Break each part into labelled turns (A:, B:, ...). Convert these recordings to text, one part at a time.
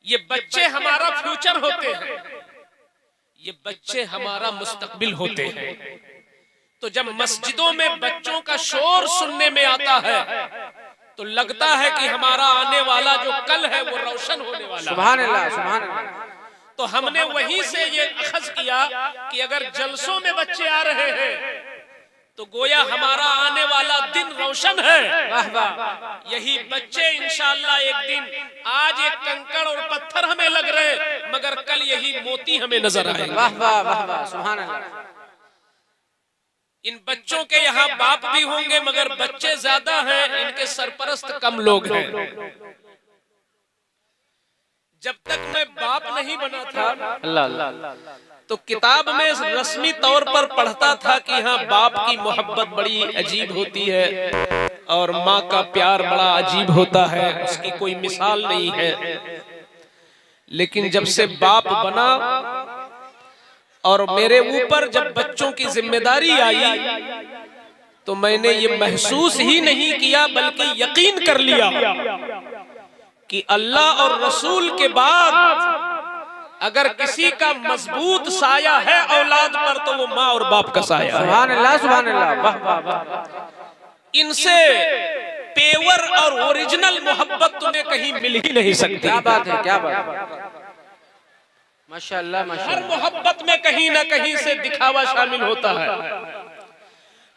A: ये बच्चे हमारा फ्यूचर होते हैं, ये बच्चे हमारा मुस्तकबिल होते हैं। तो जब मस्जिदों में बच्चों का शोर सुनने में आता है तो लगता है कि हमारा आने वाला जो कल है वो रोशन होने वाला।
B: सुभान अल्लाह, सुभान अल्लाह।
A: तो हमने वहीं से ये अखज़ किया कि अगर जलसों में बच्चे आ रहे हैं तो गोया हमारा आने वाला दिन रोशन है।
B: वाह वाह।
A: यही बच्चे इंशाअल्लाह एक दिन, आज एक कंकड़ और पत्थर हमें लग रहे मगर कल यही मोती हमें नजर आएंगे।
B: वाह वाह वाह वाह, सुभान अल्लाह।
A: इन बच्चों के यहाँ बाप भी होंगे मगर बच्चे ज्यादा हैं, इनके सरपरस्त कम लोग हैं। जब तक मैं बाप नहीं बना था
B: अल्लाह
A: तो किताब में रस्मी तौर पर पढ़ता था कि हाँ बाप की मोहब्बत बड़ी अजीब होती है और माँ का प्यार बड़ा अजीब होता है, उसकी कोई मिसाल नहीं है। लेकिन जब से बाप बना और मेरे ऊपर जब बच्चों की जिम्मेदारी आई तो मैंने ये महसूस ही नहीं किया बल्कि यकीन कर लिया कि अल्लाह और रसूल के बाद अगर किसी का मजबूत साया है औलाद पर तो वो माँ और बाप का साया है।
B: सुभान अल्लाह, सुभान अल्लाह। वाह वाह वाह।
A: इनसे पेवर और ओरिजिनल मोहब्बत तुम्हें कहीं मिल ही नहीं सकती।
B: क्या बात है, क्या बात है। माशाअल्लाह माशाअल्लाह।
A: हर मोहब्बत में कहीं ना कहीं से दिखावा शामिल होता है।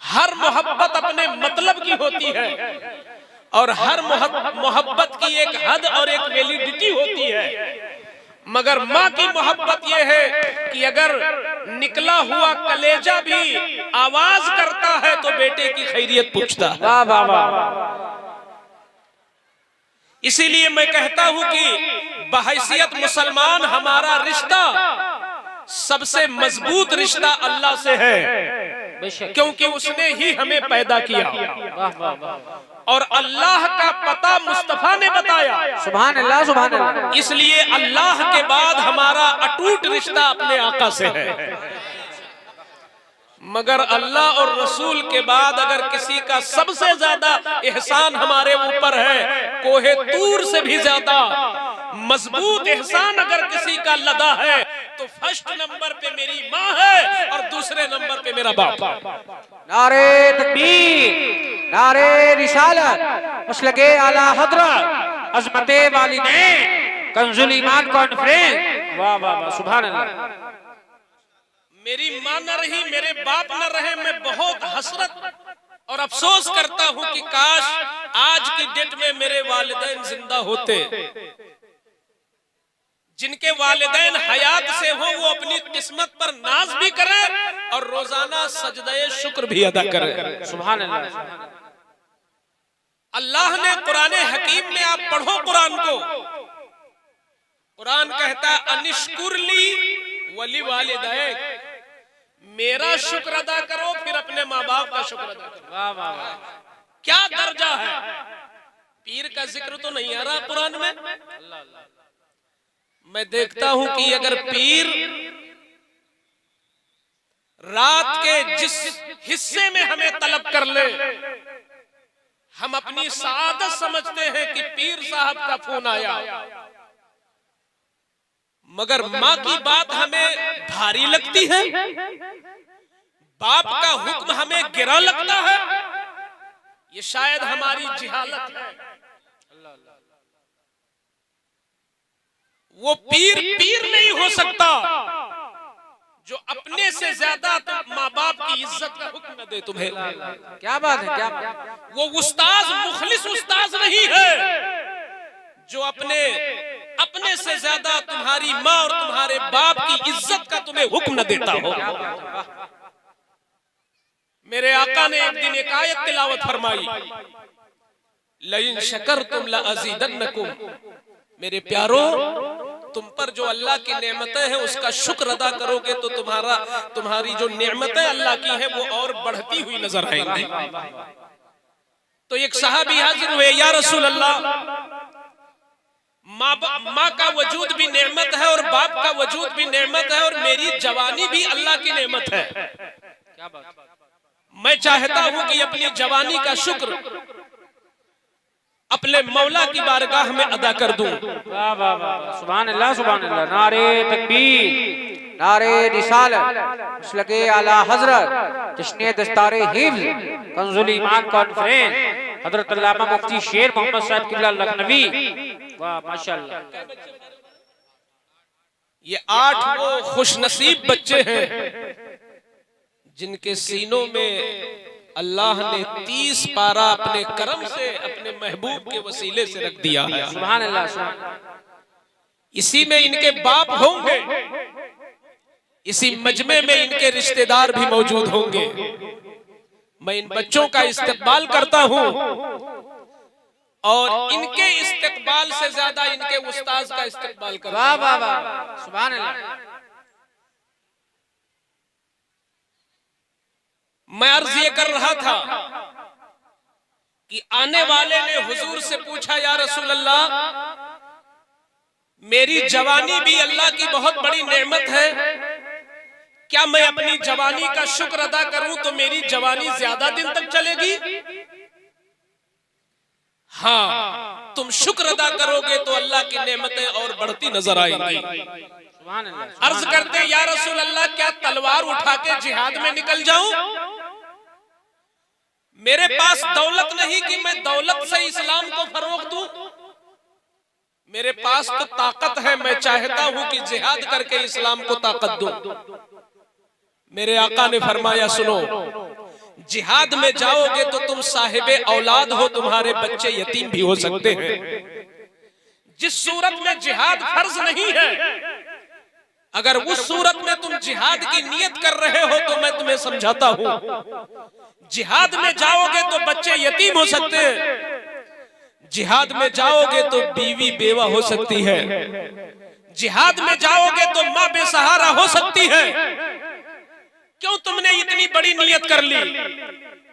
A: हर मोहब्बत अपने मतलब की होती है और हर मोहब्बत की एक हद और एक वैलिडिटी होती है। मगर माँ की मोहब्बत यह है कि अगर निकला हुआ कलेजा भी आवाज करता है तो बेटे की खैरियत पूछता है।
B: वाह वाह वाह।
A: इसीलिए मैं कहता हूं कि बहैसियत मुसलमान हमारा रिश्ता सबसे मजबूत रिश्ता अल्लाह से है, क्योंकि उसने ही हमें पैदा किया।
B: वाह वाह वाह।
A: और अल्लाह का पता मुस्तफा ने बताया।
B: सुभान अल्लाह, सुभान अल्लाह।
A: इसलिए अल्लाह के बाद हमारा अटूट रिश्ता अपने आका से है। मगर अल्लाह और रसूल के बाद अगर किसी का सबसे ज्यादा एहसान हमारे ऊपर है, कोहे तूर से भी ज्यादा मजबूत एहसान अगर किसी का लदा है तो फर्स्ट नंबर पे मेरी माँ है और दूसरे नंबर पे मेरा बाप।
B: नारे तकबीर, नारे रिसालत, मसलके आला हज़रत अज़मते वालिदैन कंजुल ईमान कॉन्फ्रेंस। वाह वाह वाह, सुभान अल्लाह।
A: मेरी माँ न रही, मेरे बाप न रहे, मैं बहुत हसरत और अफसोस करता हूँ कि काश आज की डेट में मेरे वालिदैन जिंदा होते। जिनके वालिदैन हयात से हो वो अपनी किस्मत पर नाज भी करें और रोजाना सजदे शुक्र भी अदा करें।
B: सुभान अल्लाह।
A: अल्लाह ने कुरान हकीम में, आप पढ़ो कुरान को, कुरान कहता है अनिश्कुरली वली वालिदैक, मेरा शुक्र अदा करो फिर अपने माँ बाप का शुक्र अदा करो।
B: वाह वाह वाह।
A: क्या दर्जा है। पीर का जिक्र तो नहीं आ रहा कुरान में। मैं देखता हूं कि अगर पीर रात के जिस हिस्से में हमें तलब कर ले, हम अपनी सआदत समझते हैं कि पीर साहब का फोन आया, मगर माँ की बात हमें भारी लगती है, बाप का हुक्म हमें गिरा लगता है। ये शायद हमारी जिहालत है। वो पीर पीर नहीं हो सकता जो अपने से ज्यादा तो माँ बाप की इज्जत का हुक्म न दे तुम्हें।
B: क्या बात है, क्या बात है।
A: वो उस्ताज मुखलिस उस्ताज नहीं है जो अपने से ज्यादा तुम्हारी माँ और तुम्हारे बाप की इज्जत का तुम्हें हुक्म न देता हो। मेरे आका ने एक दिन एक आयत तिलावत फरमाई, लइन शकरतुम लअज़ीदन्नकुम। मेरे प्यारो, तुम पर जो अल्लाह की नेमतें हैं उसका शुक्र अदा करोगे तो तुम्हारी जो नेमतें अल्लाह की हैं वो और बढ़ती हुई नजर आएंगी। तो एक सहाबी हाजिर हुए, या रसूल अल्लाह, माँ का वजूद भी नेमत है और बाप का वजूद भी नेमत है और मेरी जवानी भी अल्लाह की नेमत है।
B: क्या बात।
A: मैं चाहता हूं कि अपनी जवानी का शुक्र अपने मौला की बारगाह में अदा कर दूं।
B: वाह वाह वाह, सुभान अल्लाह सुभान अल्लाह। नारे तकबीर, नारे रिसालत, मसलके आला हजरत, जश्न दस्तारे हिफ्ज, कंजुल ईमान कॉन्फ्रेंस, हजरत अल्लामा मुफ्ती शेर मोहम्मद साहब किबला लखनवी। वाह माशाअल्लाह।
A: ये 8 वो खुशनसीब बच्चे हैं जिनके सीनों में अल्लाह ने 30 पारा अपने करम से अपने महबूब के वसीले से रख दिया है।
B: सुभान अल्लाह सुभान।
A: इसी में इनके बाप होंगे, इसी मजमे में इनके रिश्तेदार भी मौजूद होंगे। मैं इन बच्चों का इस्तकबाल करता हूं और इनके इस्तकबाल से ज्यादा इनके उस्ताद का इस्तकबाल करता हूं।
B: वाह वाह वाह, सुभान अल्लाह।
A: मैं अर्ज ये कर रहा था कि आने वाले ने हुजूर से पूछा, या रसूल अल्लाह, मेरी जवानी भी अल्लाह की बहुत बड़ी नेमत है, क्या मैं अपनी जवानी का शुक्र अदा करूं तो मेरी जवानी ज्यादा दिन तक चलेगी? हाँ, तुम शुक्र अदा करोगे तो अल्लाह की नेमतें और बढ़ती नजर आएंगी। अर्ज करते, या रसूल अल्लाह, क्या तलवार उठा के जिहाद में निकल जाऊं? मेरे पास दौलत नहीं कि मैं दौलत से इस्लाम को फरोग दूं। मेरे पास तो ताकत है, मैं चाहता हूं कि जिहाद करके इस्लाम को ताकत दूं। मेरे आका ने फरमाया, सुनो, जिहाद में जाओगे तो तुम साहिबे औलाद हो, तुम्हारे बच्चे यतीम भी हो सकते हैं। जिस सूरत में जिहाद फर्ज नहीं है, अगर उस सूरत में तुम जिहाद की नियत कर रहे हो तो मैं तुम्हें समझाता हूं, जिहाद में जाओगे तो बच्चे यतीम हो सकते हैं, जिहाद में जाओगे तो बीवी बेवा हो सकती है, जिहाद में जाओगे तो मां बेसहारा हो सकती है। क्यों तुमने इतनी बड़ी नियत कर ली?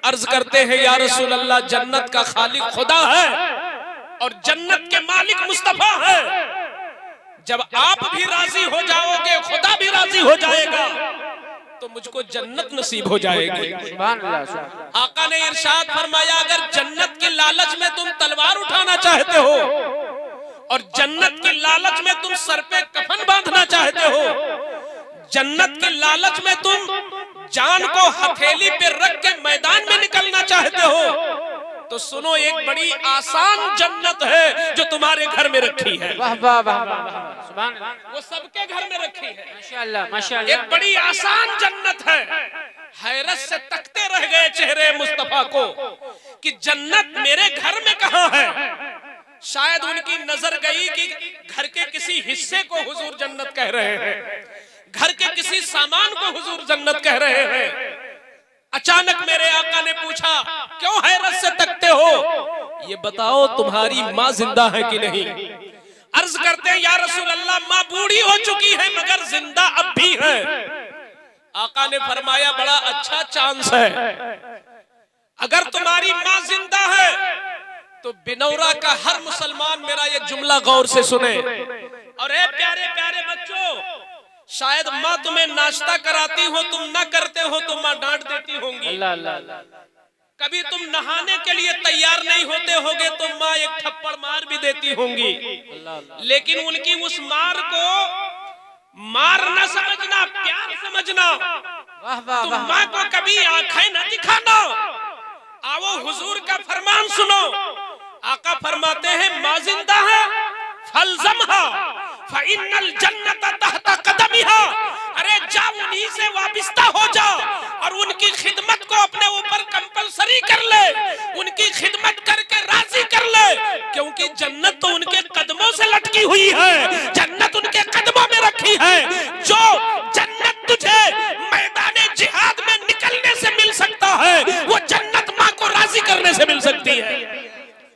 A: अर्ज करते हैं, या रसूल अल्लाह, जन्नत का खालिक खुदा है और जन्नत के मालिक मुस्तफा है। जब आप भी राजी हो जाओगे, खुदा भी राजी हो जाएगा, तो मुझको जन्नत नसीब हो जाएगी।
B: सुभान अल्लाह।
A: आका ने इरशाद फरमाया, अगर जन्नत की लालच में तुम तलवार उठाना चाहते हो और जन्नत की लालच में तुम सर पे कफन बांधना चाहते हो, जन्नत की लालच में तुम जान को हथेली पे रख के मैदान में निकलना चाहते हो, तो सुनो, एक बड़ी आसान जन्नत है जो तुम्हारे घर में रखी है।
B: वाह वाह वाह वाह, सुभान अल्लाह।
A: वो सबके घर में रखी है।
B: माशाअल्लाह माशाअल्लाह।
A: एक बड़ी आसान जन्नत है। हैरत से तकते रह गए चेहरे मुस्तफा को कि जन्नत मेरे घर में कहां है। शायद उनकी नजर गई कि घर के किसी हिस्से को हुजूर जन्नत कह रहे हैं, घर के किसी सामान को हुजूर जन्नत कह रहे हैं। अचानक मेरे आका ने पूछा, क्यों हैरत से तकते हो? ये बताओ, तुम्हारी माँ जिंदा है कि नहीं? अर्ज करते हैं, या रसूल अल्लाह, माँ बूढ़ी हो चुकी है मगर जिंदा अब भी है। आका ने फरमाया, बड़ा अच्छा चांस है। अगर तुम्हारी माँ जिंदा है तो बिनौरा का हर मुसलमान मेरा ये जुमला गौर से सुने। और ए प्यारे प्यारे बच्चों, शायद माँ तुम्हें नाश्ता कराती हो, तुम ना करते हो तो माँ डांट देती होंगी।
B: अल्लाह अल्लाह।
A: कभी तुम नहाने के लिए तैयार नहीं होते होगे तो माँ एक थप्पड़ मार भी देती होंगी। लेकिन उनकी उस मार को मार न समझना, प्यार समझना। तुम माँ को कभी आंखें न दिखाना। आओ हुजूर का फरमान सुनो। आका फरमाते हैं, माँ जिंदा है, फलजमहा फइन्नल जन्नत तहता कदमिहा। अरे जा, उन्हीं से वाबिस्ता हो जा और उनकी खिदमत को अपने ऊपर कंपलसरी कर ले, उनकी खिदमत करके राजी कर ले, क्योंकि जन्नत तो उनके कदमों से लटकी हुई है, जन्नत उनके कदमों में रखी है। जो जन्नत तुझे मैदाने जिहाद में निकलने से मिल सकता है, वो जन्नत माँ को राजी करने से मिल सकती है।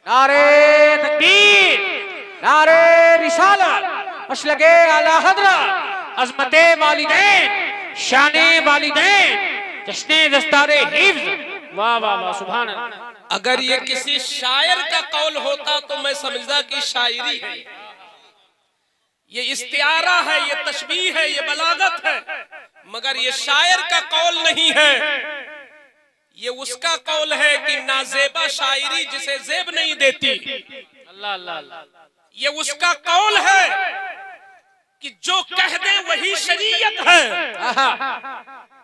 B: नारे तकबीर, नारे रिसालत, मसलके आला हजरत, अज़मते वालिदैन, शाने वालिदैन, जश्ने दस्तारे हिफ्ज़। वाह वाह वाह, सुभान अल्लाह।
A: अगर ये किसी शायर का कौल होता तो मैं समझदा कि शायरी है, ये इस्तिआरा है, ये तशबीह है, ये बलागत है, मगर ये शायर का कौल नहीं है, ये उसका कौल है कि नाजेबा शायरी जिसे जेब नहीं देती।
B: अल्लाह अल्लाह अल्लाह।
A: ये उसका कौल है कि जो कह दे वही शरीयत है।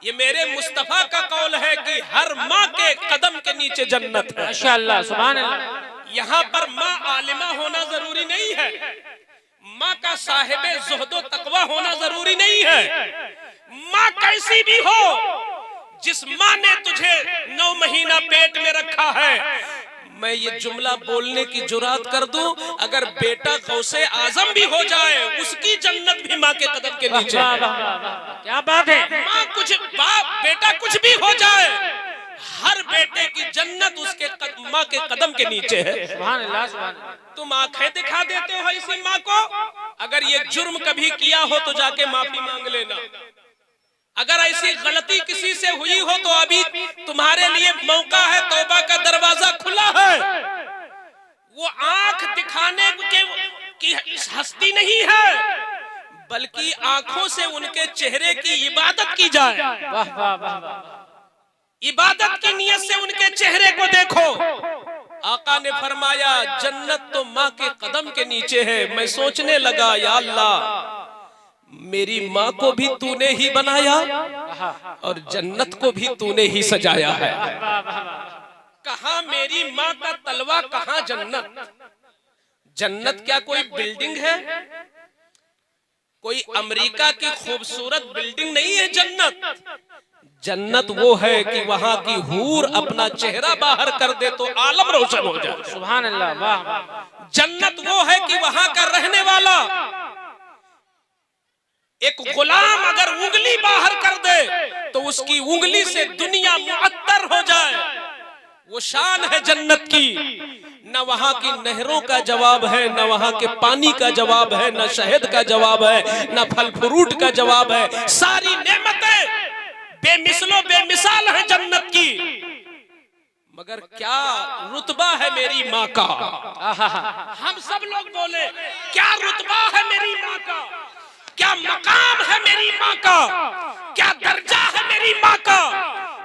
A: ये मेरे मुस्तफा का कौल है कि हर माँ के कदम के नीचे जन्नत है।
B: माशाअल्लाह सुभान अल्लाह।
A: यहाँ पर माँ आलिमा होना जरूरी नहीं है, माँ का साहिबे ज़ुहदो तकवा होना जरूरी नहीं है। माँ कैसी भी हो, जिस माँ ने तुझे 9 महीना पेट में रखा है, मैं ये जुमला बोलने की जुरात कर दूं, अगर बेटा गौसे आजम भी हो जाए उसकी जन्नत भी माँ के कदम के नीचे है।
B: क्या बात है।
A: माँ कुछ बाप बेटा कुछ भी हो जाए, हर बेटे की जन्नत उसके माँ के कदम के नीचे है।
B: सुभान अल्लाह सुभान अल्लाह।
A: तुम आंखें दिखा देते हो इसी माँ को। अगर ये जुर्म कभी किया हो तो जाके माफी मांग लेना। अगर ऐसी गलती किसी से हुई हो तो अभी तुम्हारे लिए मौका है, तौबा का दरवाजा खुला है। वो आंख दिखाने की हस्ती नहीं है, बल्कि आंखों से उनके चेहरे की इबादत की जाए।
B: वाह वाह वाह वाह।
A: इबादत की नीयत से उनके चेहरे को देखो। आका ने फरमाया जन्नत तो माँ के कदम के नीचे है। मैं सोचने लगा, या अल्लाह मेरी माँ को भी तूने ही बनाया और जन्नत को भी तूने ही सजाया है। कहाँ मेरी माँ का तलवा, कहाँ जन्नत। जन्नत क्या कोई बिल्डिंग है? कोई अमेरिका की खूबसूरत बिल्डिंग नहीं है जन्नत। जन्नत वो है कि वहाँ की हूर अपना चेहरा बाहर कर दे तो आलम रोशन हो जाए।
B: सुभान अल्लाह वाह वाह।
A: जन्नत वो है कि वहाँ का रहने वाला एक गुलाम अगर उंगली बाहर कर दे तो उसकी उंगली से दुनिया मुअत्तर हो जाए। वो शान है जन्नत की। न वहाँ की नहरों का जवाब है, न वहाँ के पानी का जवाब है, न शहद का जवाब है, न फल फ्रूट का जवाब है। सारी नेमतें बेमिसलो बेमिसाल है जन्नत की। मगर क्या रुतबा है मेरी माँ का। हम सब लोग बोले क्या रुतबा है मेरी माँ का, क्या मकाम है मेरी माँ का, क्या दर्जा है मेरी माँ का,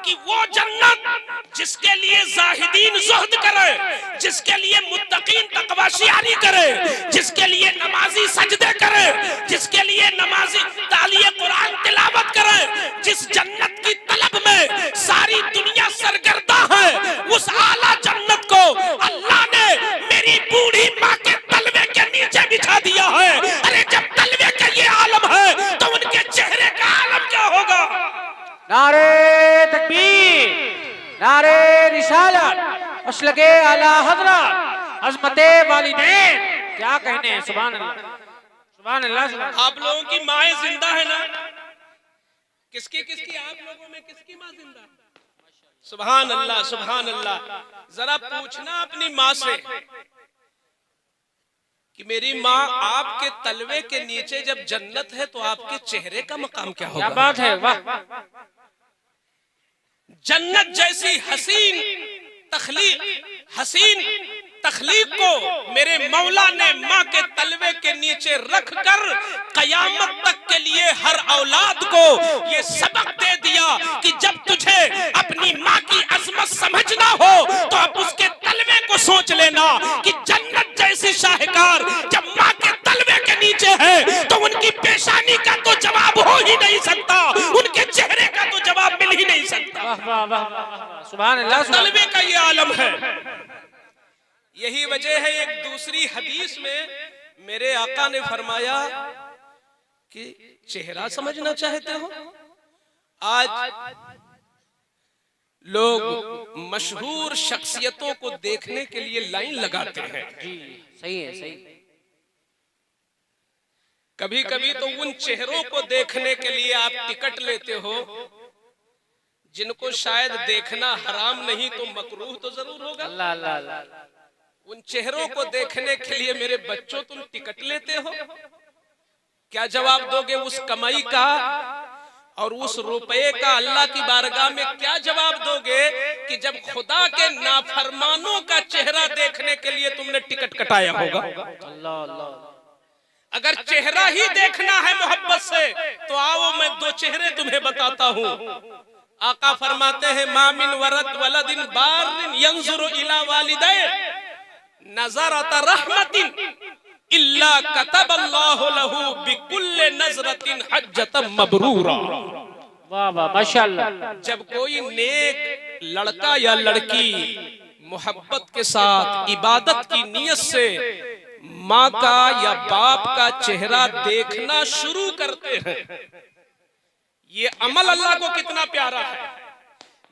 A: कि वो जन्नत जिसके लिए जाहिदीन ज़ुहद करे, जिसके लिए मुत्तकीन तकवाशियारी करे, जिसके लिए नमाजी सजदे करे, जिसके लिए नमाजी तालिये कुरान तिलावत करे, जिस जन्नत की तलब में सारी दुनिया सरगर्दा है, उस आला जन्नत को अल्लाह ने मेरी बूढ़ी माँ के तलवे के नीचे बिछा दिया है। अरे जब तलवे का ये आलम है तो उनके चेहरे का आलम क्या होगा।
B: नारे तकबीर, नारे रिसालत, मसलके आला हज़रत, अज़मते वालिदैन। क्या कहने हैं। सुभान अल्लाह सुभान अल्लाह सुभान अल्लाह।
A: आप लोगों की माएँ जिंदा है ना? किसकी किसकी आप लोगों में किसकी माँ जिंदा है? सुभान अल्लाह सुभान अल्लाह। जरा पूछना अपनी माँ से कि मेरी माँ आपके तलवे के नीचे जब जन्नत है तो आपके चेहरे का मकाम क्या होगा।
B: क्या बात है वाह।
A: जन्नत जैसी हसीन तखलीक को मेरे मौला ने माँ के तलवे के नीचे रखकर कयामत तक के लिए हर औलाद को ये सबक दे दिया कि जब तुझे अपनी माँ की अजमत समझना हो तो आप उसके तलवे को सोच लेना कि जन्नत जैसी शाहकार जब माँ के तलवे के नीचे है तो उनकी पेशानी का तो जवाब हो ही नहीं सकता, उनके चेहरे का तो जवाब मिल ही नहीं सकता।
B: वाह वाह वाह। सुभान अल्लाह।
A: तलवे का ये आलम है। यही वजह है एक दूसरी हदीस में मेरे आका ने फरमाया कि चेहरा समझना चाहते हो। आज लोग मशहूर शख्सियतों को देखने के लिए लाइन लगाते हैं।
B: जी सही है सही।
A: कभी कभी तो उन चेहरों को देखने के लिए आप टिकट लेते हो जिनको शायद देखना हराम नहीं तो मकरूह तो जरूर होगा।
B: अल्लाह अल्लाह अल्लाह।
A: उन चेहरों को देखने के लिए मेरे बच्चों तुम टिकट लेते हो। क्या जवाब दोगे उस कमाई का और उस रुपए का अल्लाह की बारगाह में? क्या जवाब दोगे कि जब खुदा के नाफरमानों का चेहरा देखने के लिए तुमने टिकट कटाया होगा।
B: अल्लाह अल्लाह।
A: अगर चेहरा ही देखना है मोहब्बत से तो आओ मैं दो चेहरे तुम्हें बताता हूँ। आका फरमाते हैं मामिन वरद वलदिन बारिन यंजुरु इला वालिदै नज़रत रहमतिन इल्ला कतबल्लाहु लहू बिकुल्लि नज़रतिन हज्जतम मबरूरा।
B: वाह वाह माशाअल्लाह।
A: जब कोई नेक लड़का या लड़की मोहब्बत के साथ इबादत की नीयत से माँ का या बाप का चेहरा देखना शुरू करते हैं, ये अमल अल्लाह को कितना प्यारा है।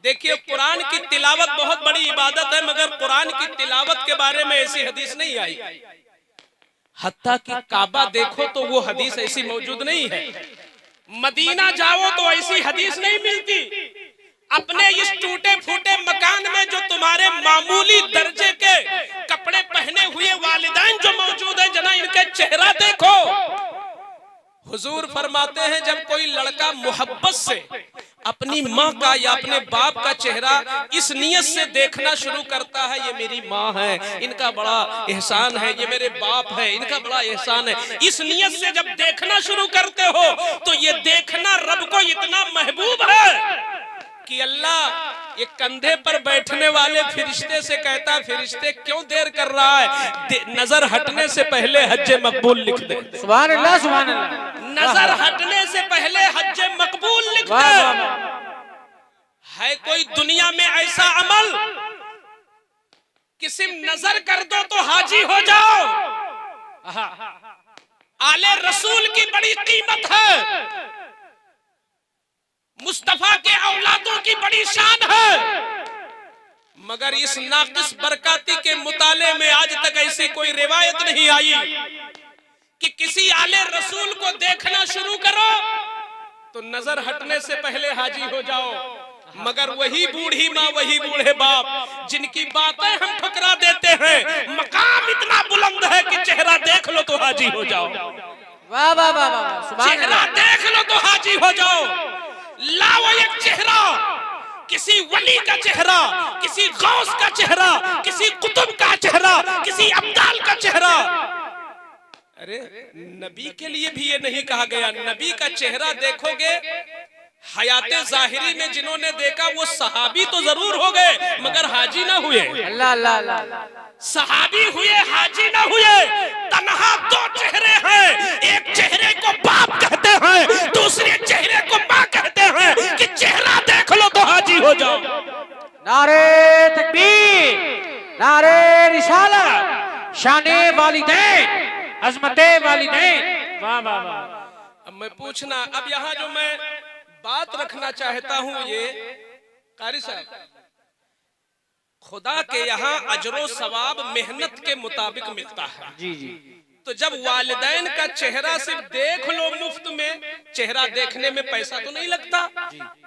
A: देखिए कुरान की तिलावत बहुत बड़ी इबादत है, मगर कुरान की तिलावत के बारे में ऐसी हदीस नहीं आई। हत्ता कि काबा देखो तो वो हदीस ऐसी मौजूद नहीं है। मदीना जाओ तो ऐसी हदीस नहीं मिलती। अपने इस टूटे फूटे मकान में जो तुम्हारे मामूली दर्जे के कपड़े पहने हुए वालिदैन जो मौजूद है, जना इनके चेहरा देखो। हुजूर फरमाते हैं जब कोई लड़का मोहब्बत से अपनी माँ का या अपने बाप का चेहरा इस नियत से देखना शुरू करता है, ये मेरी माँ है, इनका बड़ा एहसान है, ये मेरे बाप है, इनका बड़ा एहसान है, इस नियत से जब देखना शुरू करते हो तो ये देखना रब को इतना महबूब है कि अल्लाह एक कंधे पर बैठने वाले फिरिश्ते से कहता, फिरिश्ते क्यों देर कर रहा है, नजर हटने से पहले हज्जे मकबूल लिख दे।
B: सुभान अल्लाह सुभान अल्लाह।
A: नजर हटने से पहले हज्जे मकबूल लिख दे। है कोई दुनिया में ऐसा अमल किसी नजर कर दो तो हाजी हो जाओ। आले रसूल की बड़ी कीमत है, मुस्तफा के औलादों की बड़ी शान है, मगर इस नाकिस बरकाती के मुताले में आज तक ऐसी कोई रिवायत नहीं आई कि किसी आले रसूल को देखना शुरू करो तो नजर हटने से पहले हाजी हो जाओ। मगर वही बूढ़ी माँ, वही बूढ़े बाप जिनकी बातें हम ठुकरा देते हैं, मकाम इतना बुलंद है कि चेहरा देख लो तो हाजी हो जाओ।
B: वाह वाह वाह वाह।
A: चेहरा देख लो तो हाजी हो जाओ। लाओ एक चेहरा, किसी वली का चेहरा, किसी गौस का चेहरा, किसी कुतुब का चेहरा, किसी अब्दाल का चेहरा। अरे नबी के लिए भी ये नहीं कहा गया, नबी का चेहरा देखोगे, हयाते जाहिरी में जिन्होंने देखा वो सहाबी तो जरूर हो गए मगर हाजी ना हुए।
B: अल्लाह अल्लाह अल्लाह।
A: सहाबी हुए, हाजी ना हुए। तन्हा दो चेहरे हैं, एक चेहरे को बाप कहते हैं, दूसरे चेहरे को माँ कहते हैं कि चेहरा देख लो तो हाजी हो जाओ।
B: नारे तकबीर, नारे रिसालत, शाने वालिदैन, अज़मते वालिदैन। वाह वाह वाह।
A: अब मैं पूछना, अब यहाँ जो मैं बात रखना चाहता हूँ, ये कारी साहब, खुदा के यहाँ अजरो सवाब मेहनत के मुताबिक मिलता है।
B: जी जी।
A: तो जब वालिदैन का चेहरा सिर्फ देख लो मुफ्त में, चेहरा देखने में पैसा तो नहीं लगता,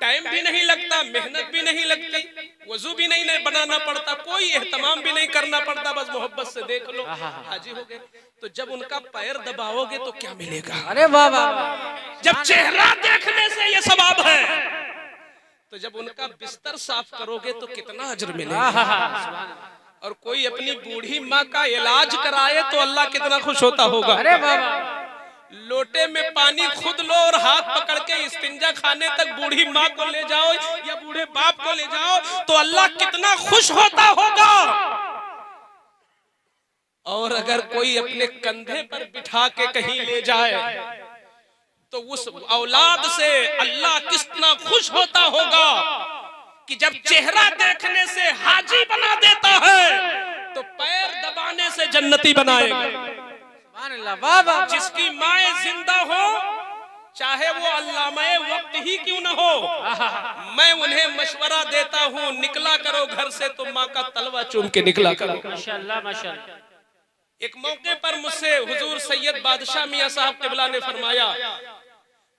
A: टाइम भी नहीं लगता, मेहनत भी नहीं लगती, वजू भी नहीं बनाना पड़ता, कोई एहतमाम भी नहीं करना पड़ता, बस मोहब्बत से देख लो हाजी हो गए। तो जब उनका पैर दबाओगे तो क्या मिलेगा? अरे
B: वाह वाह।
A: जब चेहरा देखने से ये सवाब है, तो जब उनका बिस्तर साफ करोगे तो कितना अजर मिलेगा। और कोई अपनी बूढ़ी माँ का इलाज कराए तो अल्लाह कितना खुश होता होगा।
B: अरे वाह।
A: लोटे में पानी खुद लो और हाथ पकड़ के इस्तिंजा खाने तक बूढ़ी माँ को ले जाओ या बूढ़े बाप को ले जाओ तो अल्लाह कितना खुश होता होगा। और अगर कोई अपने कंधे पर बिठा के कहीं ले जाए तो उस औलाद से अल्लाह कितना खुश होता होगा कि जब चेहरा देखने से हाजी बना देता है तो पैर दबाने से जन्नती बनाएगा।
B: सुभान अल्लाह। वाह वाह।
A: जिसकी माए जिंदा हो, चाहे वो अल्लामाए वक्त ही क्यों न हो, मैं उन्हें मशवरा देता हूँ, निकला करो घर से तो माँ का तलवा चूम के निकला करो।
B: माशाअल्लाह माशाअल्लाह।
A: एक मौके पर मुझसे हुजूर सैयद बादशाह मियां साहब क़िबला ने फरमाया,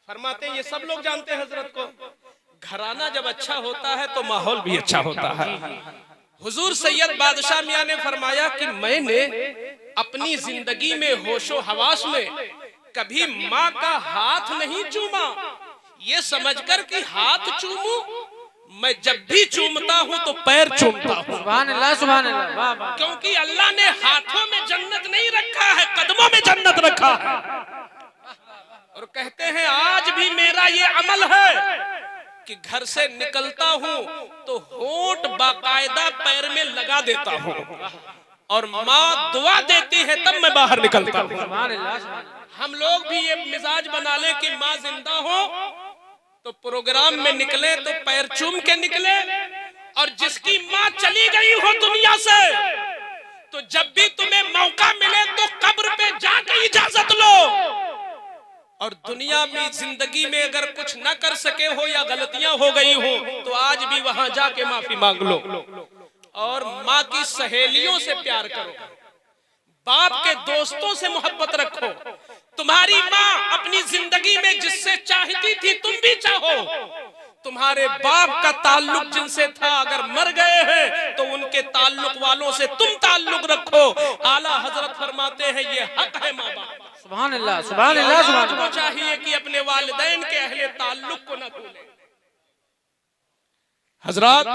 A: फरमाते ये सब लोग जानते हैं हजरत को, घराना जब अच्छा होता है तो माहौल भी अच्छा होता है। हुजूर सैयद बादशाह मियां ने फरमाया कि मैंने अपनी जिंदगी में होशो हवास में कभी माँ का हाथ नहीं चूमा, ये समझकर कि हाथ चूमूं, मैं जब भी चूमता हूँ तो पैर चूमता हूँ।
B: सुभान अल्लाह सुभान अल्लाह। वाह वाह।
A: क्योंकि अल्लाह ने हाथों में जन्नत नहीं रखा है, कदमों में जन्नत रखा है। और कहते हैं आज भी मेरा ये अमल है कि घर से निकलता हूँ तो होंठ बाकायदा पैर में लगा देता हूँ और माँ दुआ देती है तब मैं बाहर निकलता हूँ। हम लोग भी ये मिजाज बना ले कि माँ जिंदा हो तो प्रोग्राम में निकले तो पैर चूम के निकले, और जिसकी माँ चली गई हो दुनिया से तो जब भी तुम्हें मौका मिले तो कब्र पे जाके इजाजत लो, और दुनिया में जिंदगी में अगर कुछ न कर सके हो या गलतियां हो गई हो तो आज भी वहां जाके माफी मांग लो। और माँ की सहेलियों से प्यार करो, बाप के दोस्तों से मोहब्बत रखो। तुम्हारी माँ अपनी जिंदगी में जिससे चाहती थी तुम भी चाहो। तुम्हारे बाप का ताल्लुक जिनसे था अगर मर गए हैं तो उनके ताल्लुक वालों से तुम ताल्लुक रखो। आला हजरत फरमाते हैं ये हक है माँ बाप।
B: सुभान अल्लाह, सुभान अल्लाह, सुभान अल्लाह।
A: को चाहिए कि अपने वालिदैन के अहले ताल्लुक को न भूलें। हजरत,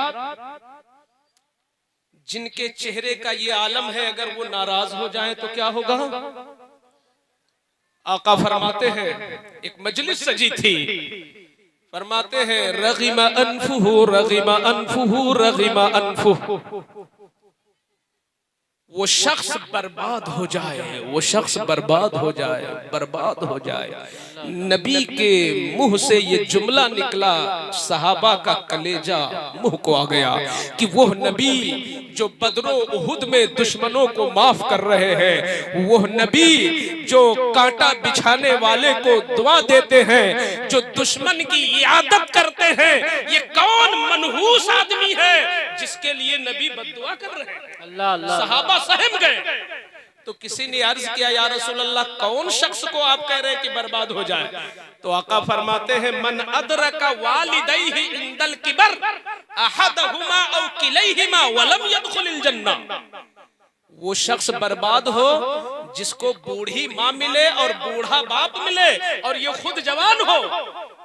A: जिनके चेहरे का ये आलम है अगर वो नाराज हो जाए तो क्या होगा? आका फरमाते हैं, एक मजलिस सजी थी, फरमाते हैं रगिमा अनफुहु रगिमा अनफुहु रगिमा अनफुहु, वो शख्स बर्बाद हो जाए, वो शख्स बर्बाद हो जाए, बर्बाद हो जाए। नबी के मुंह से ये जुमला निकला, सहाबा का कलेजा मुंह को आ गया कि वो नबी जो बदरो उहुद में दुश्मनों को माफ कर रहे हैं, वो नबी जो कांटा बिछाने वाले को दुआ देते हैं, जो दुश्मन की इयादत करते हैं, ये कौन मनहूस आदमी है जिसके लिए नबी बद्दुआ कर रहे हैं?
B: अल्लाह अल्लाह।
A: सहाबा सहम गए। तो किसी ने अर्ज किया, या रसूल अल्लाह, कौन शख्स को आप कह रहे हैं कि बर्बाद हो जाए? तो आका फरमाते हैं मन अदरका वालिदैहि इंदल किबर अहदहुमा औ किलैहिमा वलम यदखुलिल जन्ना, वो शख्स बर्बाद हो जिसको बूढ़ी माँ मिले और बूढ़ा बाप मिले और ये खुद जवान हो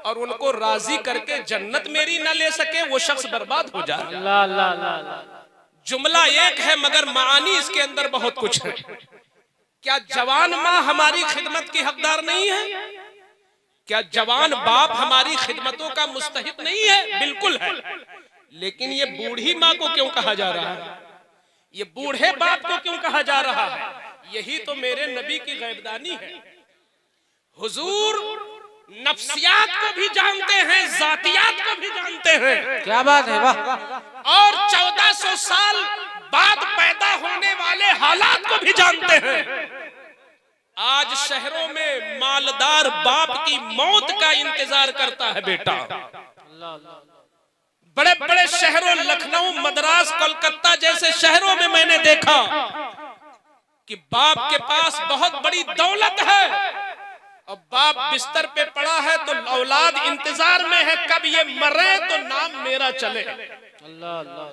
A: और उनको राजी करके जन्नत मेरी न ले सके, वो शख्स बर्बाद हो जाए।
B: अल्लाह अल्लाह अल्लाह।
A: जुमला एक है मगर मानी इसके अंदर बहुत कुछ है। क्या जवान माँ हमारी खिदमत की हकदार नहीं है? क्या जवान बाप हमारी खिदमतों का मुस्तहिक नहीं है? बिल्कुल है। लेकिन ये बूढ़ी माँ को क्यों कहा जा रहा है? ये बूढ़े बाप को क्यों कहा जा रहा है? यही तो मेरे नबी की गैबदानी है। हुजूर नफ्सियात को भी जानते हैं, जातियात को भी जानते हैं।
B: क्या बात है, वाह।
A: और 1400 साल बाद पैदा होने वाले हालात को भी जानते हैं। आज शहरों में मालदार बाप की मौत का इंतजार करता है बेटा। बड़े बड़े शहरों, लखनऊ, मद्रास, कोलकाता जैसे शहरों में मैंने देखा कि बाप के पास बहुत बड़ी दौलत है और बाप बिस्तर पे पड़ा है तो औलाद इंतजार में है कब ये मरे तो नाम मेरा चले।
B: अल्लाह अल्लाह।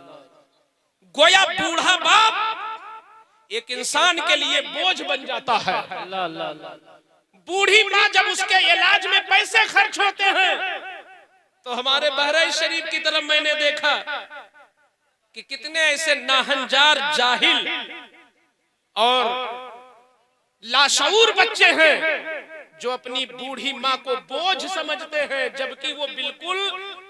A: गोया बूढ़ा बाप एक इंसान के लिए बोझ बन जाता है।
B: अल्लाह अल्लाह अल्लाह।
A: बूढ़ी माँ जब उसके इलाज में पैसे खर्च होते हैं तो हमारे बहराइच शरीफ की तरफ मैंने देखा कि कितने ऐसे नाहंजार, जाहिल और लाशऊर बच्चे हैं जो अपनी बूढ़ी माँ को बोझ समझते हैं, जबकि वो बिल्कुल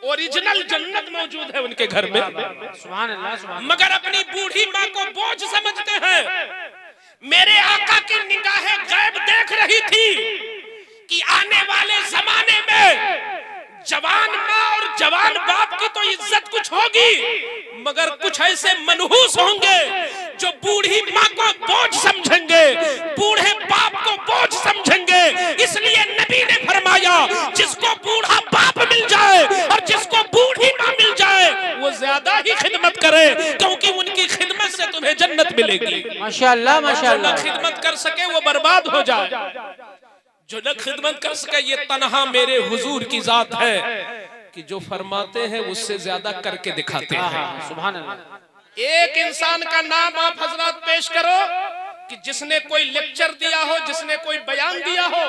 A: ओरिजिनल जन्नत मौजूद है उनके घर में।
B: सुभान अल्लाह, सुभान।
A: मगर अपनी बूढ़ी माँ को बोझ समझते हैं। मेरे आका की निगाहें गैब देख रही थी कि आने वाले जमाने में जवान माँ और जवान बाप की तो इज्जत कुछ होगी, मगर कुछ ऐसे मनहूस होंगे जो बूढ़ी माँ को बोझ समझेंगे, बूढ़े बाप को बोझ समझेंगे। इसलिए नबी ने फरमाया जिसको बूढ़ा बाप मिल जाए और जिसको बूढ़ी माँ मिल जाए वो ज्यादा ही खिदमत करे, क्योंकि उनकी खिदमत से तुम्हें जन्नत मिलेगी।
B: माशाअल्लाह माशाअल्लाह।
A: जो खिदमत कर सके वो बर्बाद हो जाए, जो न खिदमत कर सके। ये तन्हा मेरे हुजूर की जात है कि जो फरमाते हैं उससे ज्यादा करके दिखाते हैं।
B: सुभान अल्लाह।
A: एक इंसान का नाम आप हजरत पेश करो कि जिसने कोई लेक्चर दिया हो, जिसने कोई बयान दिया हो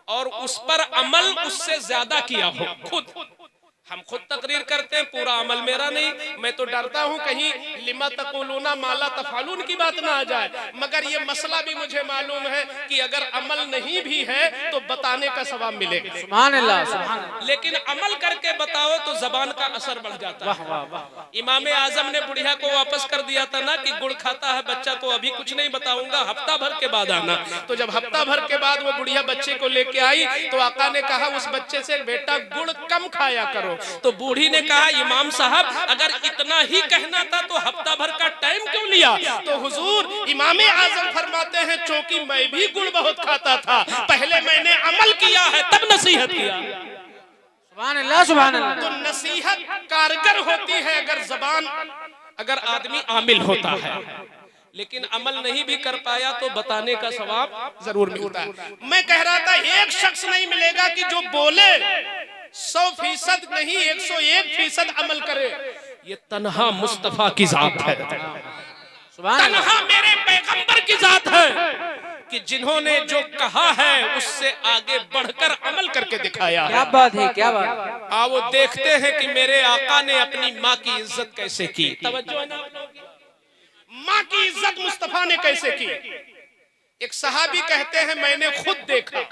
A: और उस पर अमल उससे ज्यादा किया हो। खुद हम खुद तकरीर करते हैं, पूरा अमल मेरा नहीं। मैं तो डरता हूं कहीं लिमा तकुलूना माला तफालून की बात ना आ जाए, मगर ये मसला भी मुझे मालूम है कि अगर अमल नहीं भी है तो बताने का सवाब मिलेगा।
B: सुभान अल्लाह, सुभान अल्लाह।
A: लेकिन अमल करके बताओ तो जबान का असर बढ़ जाता है। इमाम आजम ने बुढ़िया को वापस कर दिया था ना कि गुड़ खाता है बच्चा तो अभी कुछ नहीं बताऊंगा, हफ्ता भर के बाद आना। तो जब हफ्ता भर के बाद वो बुढ़िया बच्चे को लेके आई तो आका ने कहा उस बच्चे से बेटा गुड़ कम खाया करो। तो बूढ़ी ने कहा इमाम साहब अगर इतना ही कहना था तो हफ्ता भर का टाइम क्यों लिया? तो हुजूर इमाम आजम फरमाते हैं चूंकि मैं भी गुड़ बहुत खाता था, पहले मैंने अमल किया है तब नसीहत किया।
B: सुभान अल्लाह, सुभान अल्लाह।
A: तो नसीहत कारगर होती है अगर आदमी आमिल होता है, लेकिन अमल नहीं भी कर पाया तो बताने का सवाब जरूर मिलता है। मैं कह रहा था एक शख्स नहीं मिलेगा कि जो बोले 100% नहीं 101% अमल करे। ये तन्हा मुस्तफा की जात है, तन्हा मेरे पैगंबर की जात है कि जिन्होंने जो कहा है उससे आगे बढ़कर अमल करके दिखाया।
B: क्या बात है, क्या बात है।
A: आओ देखते हैं कि मेरे आका ने अपनी माँ की इज्जत कैसे की। तवज्जो है ना आप लोगों की? माँ की इज्जत मुस्तफा ने कैसे की? एक सहाबी कहते हैं मैंने खुद देखा।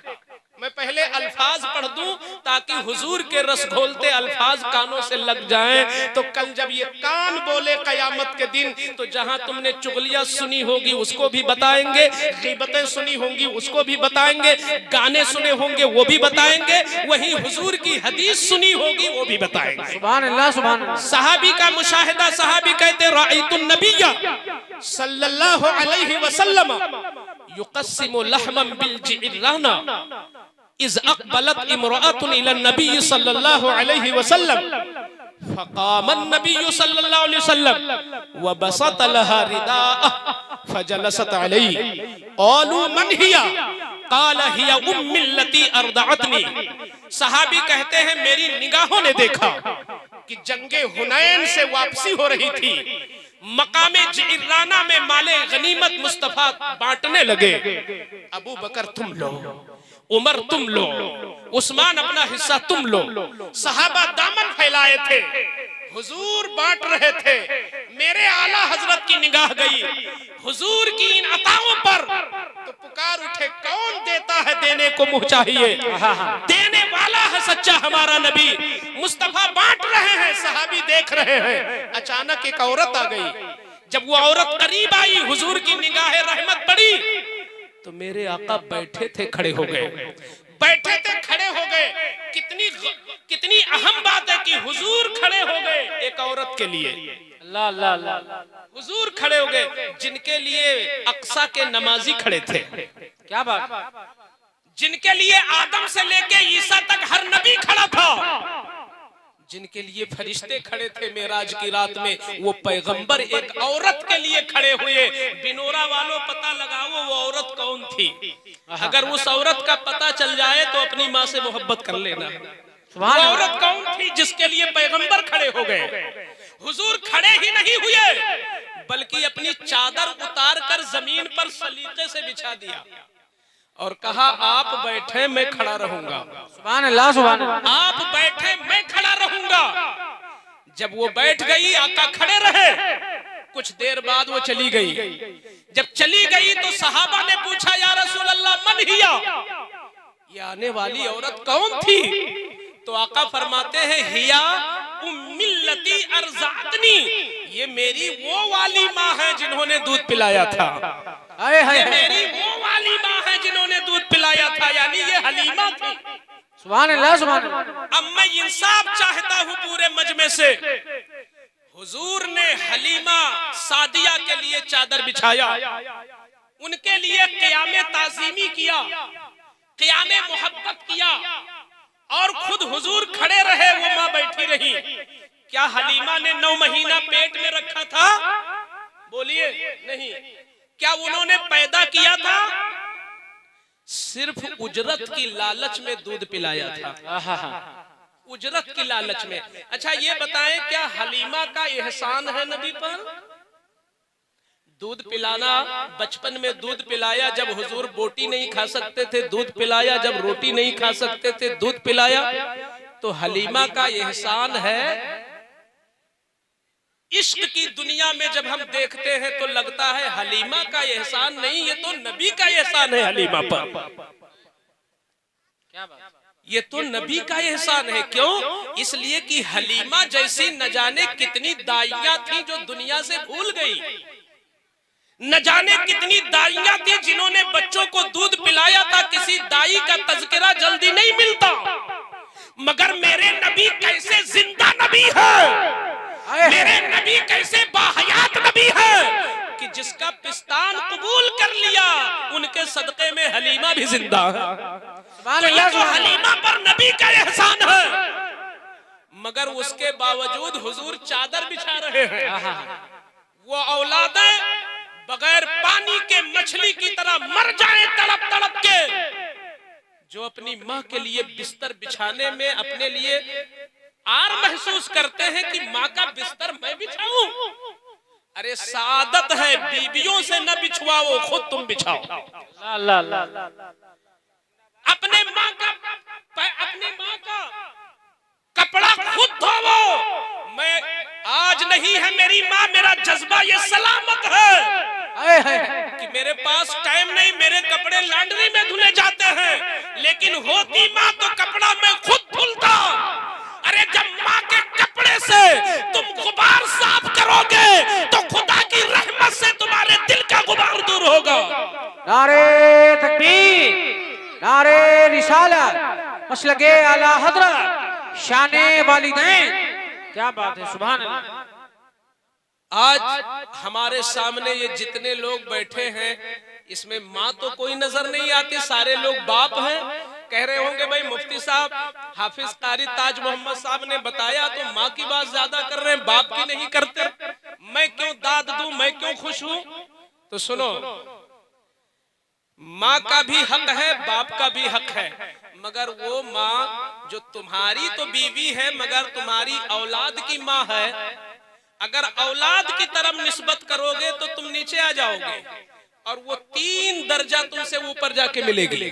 A: मैं पहले अल्फाज पढ़ दूं ताकि हुजूर के रस घोलते अल्फाज कानों से लग जाएं, तो कल जब ये कान बोले कयामत के दिन तो जहां तुमने चुगलियां सुनी होगी उसको भी बताएंगे, गीबतें सुनी होंगी उसको भी बताएंगे, गाने सुने होंगे वो भी बताएंगे, वहीं हुजूर की हदीस सुनी होगी वो भी बताएंगे।
B: सुभान अल्लाह, सुभान अल्लाह।
A: सहाबी का मुशाहिदा, सहाबी कहते राइतुन नबिय्या सल्लल्लाहु अलैहि वसल्लम युक़स्सिमु लहमन बिल जिराना इज़ अक़बलत इम्रअतुन इला नबी सल्लल्लाहु अलैहि वसल्लम फ़क़ाम नबी सल्लल्लाहु अलैहि वसल्लम व बसत लहा रिदाअ फजलसत अलैहि क़ालू मन हिया क़ाल हिया उम्मी लती अर्दअतनी। सहाबी कहते हैं मेरी निगाहों ने देखा कि जंगे हुनैन से वापसी हो रही थी, मकामे जिराना में माले गनीमत मुस्तफा बांटने लगे। अबू बकर तुम लो, उमर तुम लो, उस्मान अपना हिस्सा तुम लो। सहाबा दामन फैलाए थे, हुजूर बांट रहे थे। मेरे आला हजरत की निगाह गई हुजूर की इन अताओं पर, तो पुकार उठे कौन देता है देने को मुँह चाहिए, देने वाला है सच्चा हमारा नबी। मुस्तफा बांट रहे हैं, सहाबी देख रहे हैं। अचानक एक औरत आ गई। जब वो औरत करीब आई हुजूर की निगाह रहमत पड़ी तो मेरे आका बैठे थे खड़े हो गए, बैठे थे खड़े हो गए। कितनी अहम बात है कि हुजूर खड़े हो गए एक औरत के लिए।
B: अल्लाह अल्लाह अल्लाह।
A: हुजूर खड़े हो गए जिनके लिए अक्सा के नमाजी खड़े थे।
B: क्या बात।
A: जिनके लिए आदम से लेके ईसा तक हर नबी खड़ा था, जिनके लिए फरिश्ते खड़े थे मेराज की रात में, वो पैगंबर एक औरत के लिए खड़े हुए। बिनोरा वालों पता लगाओ वो औरत कौन थी। अगर उस औरत का पता चल जाए तो अपनी माँ से मोहब्बत कर लेना। वो औरत कौन थी जिसके लिए पैगंबर खड़े हो गए? हुजूर खड़े ही नहीं हुए बल्कि अपनी चादर उतार कर जमीन पर सलीके से बिछा दिया और कहा आप बैठे मैं खड़ा रहूंगा।
B: सुभान अल्लाह, सुभान अल्लाह।
A: आप बैठे मैं खड़ा रहूंगा। जब वो बैठ गई आका खड़े रहे। कुछ देर बाद वो चली गई। जब चली गई तो सहाबा ने पूछा या रसूल अल्लाह मन हिया, ये आने वाली औरत कौन थी? तो आका फरमाते हैं हिया उम्मिल्लती अर्ज़अतनी, ये मेरी वो वाली माँ है जिन्होंने दूध पिलाया था। ये मेरी वो वाली माँ है जिन्होंने दूध पिलाया था, यानी ये हलीमा थी।
B: सुभान अल्लाह, सुभान अल्लाह।
A: अब मैं इंसाफ चाहता हूँ पूरे मजमे से। हुजूर ने हलीमा सादिया के लिए चादर बिछाया, उनके लिए क़यामे ताज़ीमी किया, क़यामे मोहब्बत किया और खुद हुजूर खड़े रहे, वो माँ बैठी रही। क्या हलीमा ने 9 महीना पेट में रखा था? बोलिए नहीं। क्या उन्होंने पैदा किया था? सिर्फ उजरत की लालच में दूध पिलाया था, उजरत की लालच में। अच्छा ये बताएं क्या हलीमा का एहसान है नबी पर? दूध पिलाना, बचपन में दूध पिलाया जब हुजूर बोटी नहीं खा सकते थे, दूध पिलाया जब रोटी नहीं खा सकते थे, दूध पिलाया। तो हलीमा का एहसान है। इश्क की दुनिया में जब हम देखते हैं तो लगता है हलीमा का एहसान नहीं, ये तो नबी का एहसान है हलीमा पर।
B: क्या बात,
A: ये तो नबी का एहसान है। क्यों? इसलिए कि हलीमा जैसी न जाने कितनी दाइयां थी जो दुनिया से भूल गई, न जाने कितनी दाइयां थी जिन्होंने बच्चों को दूध पिलाया था। किसी दाई का तज़किरा जल्दी नहीं मिलता, मगर मेरे नबी कैसे जिंदा नबी है, मेरे नबी कैसे बाहयात नबी है कि जिसका पिस्तान कबूल कर लिया उनके सदक़े में हलीमा भी जिंदा है। तो ये तो हलीमा पर नबी का एहसान है, मगर उसके बावजूद हुजूर चादर बिछा रहे हैं। वो औलादें बगैर पानी के मछली की तरह मर जाए तड़प तड़प के, जो अपनी माँ के लिए बिस्तर बिछाने में अपने लिए आर महसूस करते हैं कि माँ का बिस्तर मैं बिछाऊं। अरे सादत है बीवियों से न बिछवाओ, खुद तुम बिछाओ। अपने माँ का कपड़ा खुद धोवो। मैं आज नहीं है मेरी माँ, मेरा जज्बा ये सलामत है कि मेरे पास टाइम नहीं, मेरे कपड़े लॉन्ड्री में धुले जाते हैं, लेकिन होती माँ तो कपड़ा मैं खुद धुलता। अरे जब माँ के कपड़े से तुम गुबार साफ करोगे तो खुदा की रहमत से तुम्हारे दिल का गुबार दूर होगा।
B: नारे तकबीर, नारे रिसालत, मसलके आला हज़रत, शाने वालिदैन। क्या बात है, सुभान अल्लाह।
A: आज हमारे सामने ये जितने लोग बैठे हैं इसमें माँ तो कोई नजर नहीं आती, सारे लोग बाप हैं। कह रहे होंगे भाई मुफ्ती साहब, हाफिज कारी ताज मोहम्मद साहब ने बताया तो माँ की बात ज्यादा कर रहे हैं, बाप की नहीं करते। मैं क्यों दाद दूं, मैं क्यों खुश हूं? तो सुनो, माँ का भी हक है, बाप का भी हक है, मगर वो माँ जो तुम्हारी तो बीवी है मगर तुम्हारी औलाद की माँ है, अगर औलाद की तरफ निस्बत करोगे तो तुम नीचे आ जाओगे और वो 3 दर्जा तुमसे ऊपर जाके मिलेगी।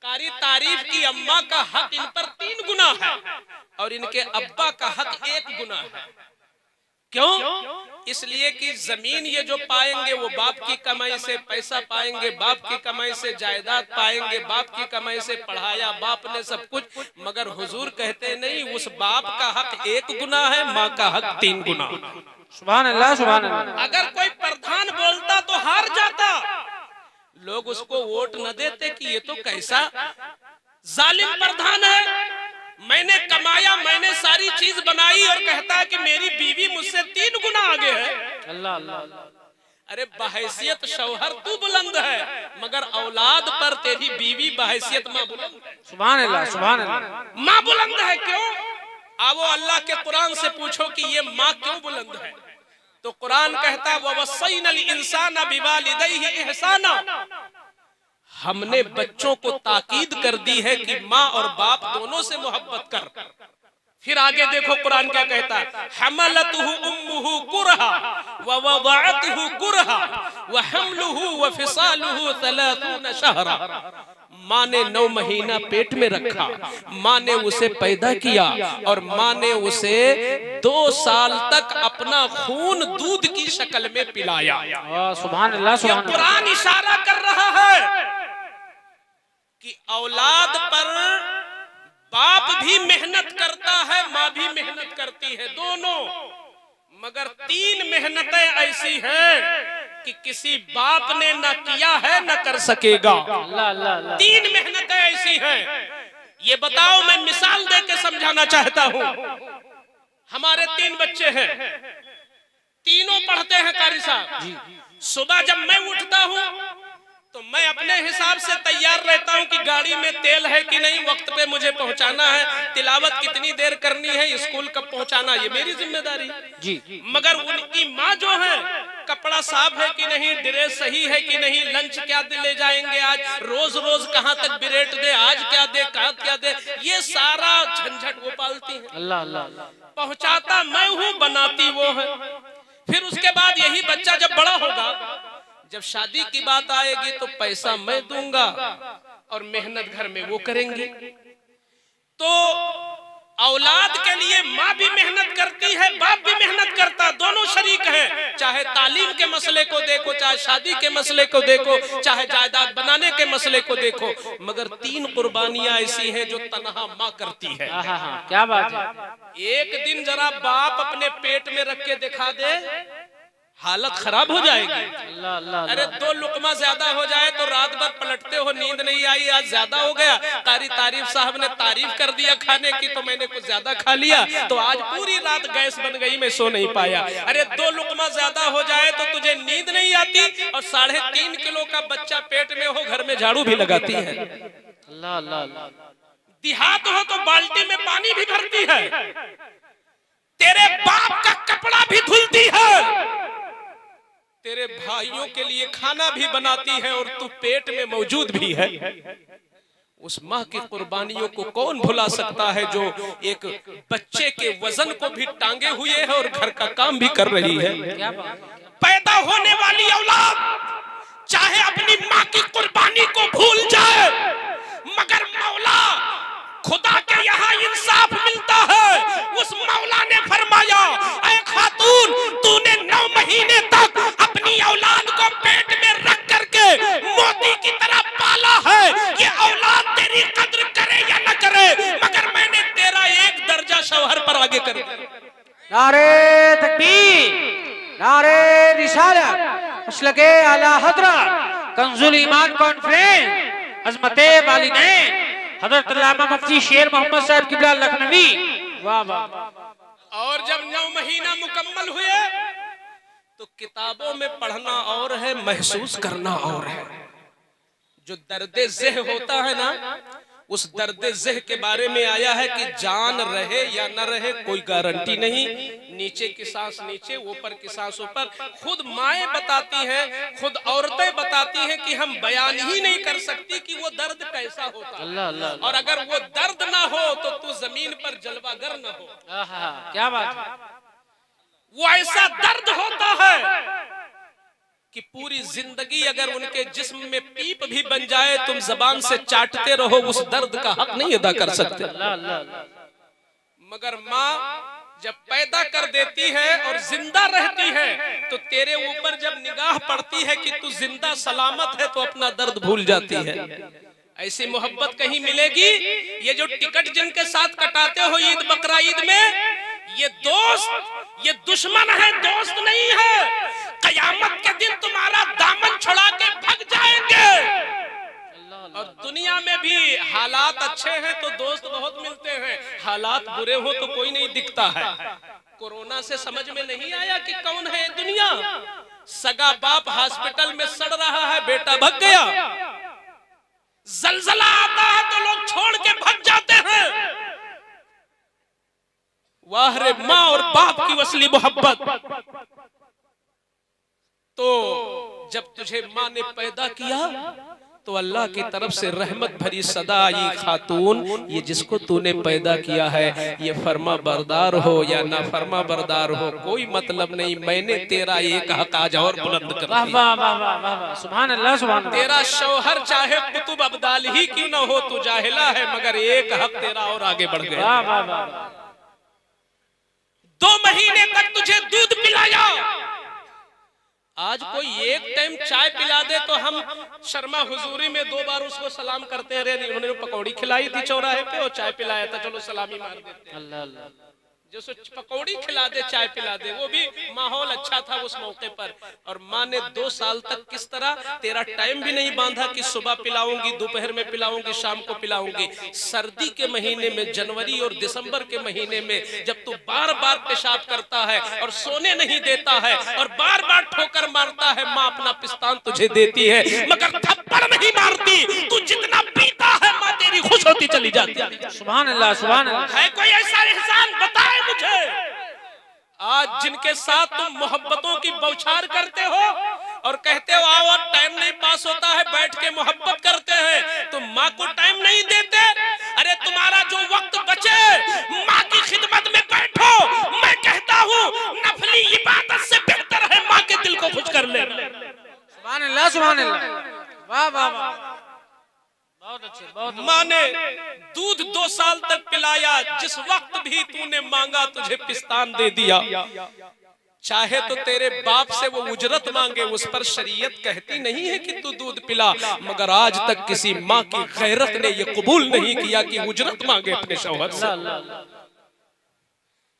A: कारी तारीफ की अम्मा का हक इन पर 3 गुना है और इनके अब्बा का हक 1 गुना है। क्यों? इसलिए कि जमीन ये जो पाएंगे वो बाप की कमाई से पैसा पाएंगे, बाप की कमाई से जायदाद पाएंगे, बाप की कमाई से पढ़ाया बाप ने सब कुछ, मगर हुजूर कहते नहीं, उस बाप का हक 1 गुना है, माँ का हक 3 गुना।
B: सुभान अल्लाह, सुभान अल्लाह।
A: अगर कोई प्रधान बोलता तो हार जाता, लोग उसको वोट न देते कि ये तो कैसा जालिम प्रधान है, मैंने कमाया, मैंने सारी चीज बनाई और कहता है कि मेरी बीवी मुझसे 3 गुना आगे है। अल्लाह अल्लाह। अरे बहैसियत शौहर तू बुलंद है, मगर औलाद पर तेरी बीवी बहैसियत माँ बुलंद है।
B: सुभान अल्लाह, सुभान अल्लाह।
A: माँ बुलंद है क्यों? आओ अल्लाह के कुरान से पूछो कि ये माँ क्यों बुलंद है। तो कुरान कहता ववस्सैनल इंसाना बिवालिदैहि इहसाना, हमने बच्चों को ताकीद कर दी है कि माँ और बाप दोनों से मोहब्बत कर। फिर आगे देखो कुरान क्या कहता है, हमलतहु उम्मुहु कुरहा व वदअतहु कुरहा व हम्लुहु व फिसालुहु 30 शहरा। माँ ने 9 महीना पेट में रखा, माँ ने उसे पैदा किया और माँ ने उसे 2 साल तक अपना खून दूध की शक्ल में पिलाया।
B: सुभान अल्लाह, सुभान अल्लाह।
A: कुरान इशारा कर रहा है कि औलाद पर बाप भी मेहनत करता है, माँ भी मेहनत करती है, दोनों, मगर 3 मेहनतें ऐसी हैं कि किसी बाप ने न किया है न कर सकेगा। 3 मेहनतें ऐसी हैं। ये बताओ, मैं मिसाल देके समझाना चाहता हूँ। हमारे 3 बच्चे हैं, तीनों पढ़ते हैं कारी साहब। सुबह जब मैं उठता हूँ तो मैं अपने हिसाब से तैयार रहता हूं कि गाड़ी में तेल है कि नहीं, वक्त पे मुझे पहुंचाना है, तिलावत कितनी देर करनी है, स्कूल कब पहुंचाना, ये मेरी जिम्मेदारी जी। मगर उनकी माँ जो है, कपड़ा साफ है कि नहीं, ड्रेस सही है कि नहीं, लंच क्या ले जाएंगे आज, रोज रोज कहाँ तक बिरेट दे, आज क्या दे, कहाँ क्या दे, ये सारा झंझट वो पालती है। अल्लाह अल्लाह। पहुंचाता मैं हूँ, बनाती वो है। फिर उसके बाद यही बच्चा जब बड़ा होगा, जब शादी की बात आएगी तो पैसा मैं दूंगा और मेहनत घर में वो करेंगी। तो औलाद के लिए माँ भी मेहनत करती है, बाप भी मेहनत करता, दोनों शरीक हैं। चाहे तालीम के मसले को देखो, चाहे शादी के मसले को देखो, चाहे जायदाद बनाने के मसले को देखो, मगर 3 कुर्बानियां ऐसी हैं जो तनहा माँ करती है।
B: क्या बात है।
A: एक दिन जरा बाप अपने पेट में रख के दिखा दे, हालत खराब हो जाएगी।
B: अल्लाह अल्लाह।
A: अरे 2 लुकमा ज्यादा हो जाए तो रात भर पलटते हो, नींद नहीं आई, आज ज्यादा हो गया, कारी तारीफ साहब ने तारीफ कर दिया खाने की तो मैंने कुछ ज्यादा खा लिया, तो आज पूरी रात गैस बन गई, मैं सो नहीं पाया। अरे 2 लुकमा ज्यादा हो जाए तो तुझे नींद नहीं आती, और 3.5 किलो का बच्चा पेट में हो, घर में झाड़ू भी लगाती है।
B: अल्लाह अल्लाह।
A: देहात हो तो बाल्टी में पानी भी भरती है, तेरे बाप का कपड़ा भी धुलती है, तेरे भाइयों के लिए खाना भी बनाती है, और तू पेट में मौजूद भी है। उस माँ की कुर्बानियों को कौन भुला सकता है, जो एक बच्चे के वजन को भी टांगे हुए है और घर का काम भी कर रही है। पैदा होने वाली औलाद चाहे अपनी माँ की कुर्बानी को भूल जाए, मगर मौला खुदा के यहाँ इंसाफ मिलता है। उस मौला ने फरमाया, ऐ खातून, तूने 9 महीने तक अपनी औलाद को पेट में रख करके मोती की तरह पाला है, ये औलाद तेरी कद्र करे या न करे, मगर मैंने तेरा 1 दर्जा शौहर पर आगे कर दिया।
B: नारे तकबीर, नारे रिसालत, मसलके आला हज़रत कंजुल ईमान कॉन्फ्रेंस, अज़मते वालिदैन हज़रत अल्लामा मुफ्ती शेर मोहम्मद साहब किबला लखनवी। वाह वाह।
A: और जब 9 महीना मुकम्मल हुए तो किताबों में पढ़ना और है, महसूस करना और है। जो दर्द ज़ेह होता है ना, उस दर्द ज़ेह के बारे में आया है कि जान रहे या न रहे कोई गारंटी नहीं, नीचे की सांस नीचे, ऊपर की सांस ऊपर। खुद माएँ बताती हैं, खुद औरतें बताती हैं कि हम बयान ही नहीं कर सकती कि वो दर्द कैसा होता है।
B: अल्लाह अल्लाह।
A: और अगर वो दर्द ना हो तो तू जमीन पर जलवागर न हो।
B: क्या बात है।
A: वो ऐसा दर्द होता है कि पूरी जिंदगी अगर उनके जिस्म में पीप भी बन जाए, तुम जबान से चाटते रहो, उस दर्द का हक नहीं अदा कर सकते। मगर माँ जब पैदा कर देती है और जिंदा रहती है, तो तेरे ऊपर जब निगाह पड़ती है कि तू जिंदा सलामत है, तो अपना दर्द भूल जाती है। ऐसी मोहब्बत कहीं मिलेगी? ये जो टिकट जिनके साथ कटाते हो ईद बकरा ईद में, ये दोस्त, ये दुश्मन है, दोस्त नहीं है। कयामत के दिन तुम्हारा दामन छुड़ा के भाग जाएंगे। और दुनिया में भी हालात अच्छे हैं तो दोस्त बहुत मिलते हैं, हालात बुरे हो तो कोई नहीं दिखता है। कोरोना से समझ में नहीं आया कि कौन है दुनिया। सगा बाप हॉस्पिटल में सड़ रहा है, बेटा भाग गया। जलजला आता है तो लोग छोड़ के भाग जाते हैं। वाह रे माँ और बाप की असली मोहब्बत। तो जब तुझे माँ ने पैदा किया तो अल्लाह की तरफ से रहमत भरी सदा आई, खातून ये जिसको तूने पैदा किया है, ये फर्मा बरदार हो या ना फर्मा बरदार हो, कोई मतलब नहीं, मैंने तेरा एक हक आज और बुलंद कर दिया।
B: सुभान अल्लाह सुभान अल्लाह।
A: तेरा शौहर चाहे कुतुब अब्दाल ही क्यों न हो, तू जाहिला है, मगर एक हक तेरा और आगे बढ़ गया। 2 महीने तक तुझे दूध पिलाया, आज कोई एक टाइम चाय पिला दे तो हम शर्मा हुजूरी में 2 बार उसको सलाम करते हैं। अरे उन्होंने पकौड़ी खिलाई थी चौराहे पे और चाय पिलाया था, चलो सलामी मार देते।
B: अल्लाह अल्लाह।
A: जैसे पकौड़ी खिला दे, चाय पिला दे, वो भी माहौल अच्छा था उस मौके पर। और माँ ने 2 साल तक किस तरह तेरा टाइम भी नहीं बांधा कि सुबह पिलाऊंगी, दोपहर में पिलाऊंगी, शाम को पिलाऊंगी। सर्दी के महीने में, जनवरी और दिसंबर के महीने में, जब तू बार बार पेशाब करता है और सोने नहीं देता है और बार बार ठोकर मारता है, माँ अपना पिस्तान तुझे देती है, मगर थप्पड़ नहीं मारती। तू जितना पीता है माँ तेरी खुश होती चली जाती है।
B: सुभान अल्लाह सुभान अल्लाह।
A: है कोई ऐसा एहसान बताए मुझे? आज जिनके साथ तुम मोहब्बतों की बौछार करते हो और कहते हो आओ टाइम नहीं पास होता है, बैठ के मोहब्बत करते हैं, तुम माँ को टाइम नहीं देते। अरे तुम्हारा जो वक्त बचे माँ की खिदमत में बैठो। मैं कहता हूँ नफली इबादत से बेहतर है माँ के दिल को खुश कर ले।
B: सुभान अल्लाह सुभान अल्लाह। वाह वाह वाह। बहुत अच्छे, बहुत
A: माँ ने दूध 2 साल तक पिलाया, जिस वक्त भी तूने मांगा तुझे पिस्तान दे दिया। चाहे तो तेरे बाप से वो उजरत मांगे, उस पर शरीयत कहती नहीं है कि तू दूध पिला, मगर आज तक किसी माँ की गैरत ने ये कबूल नहीं किया कि उजरत मांगे अपने शौहर से।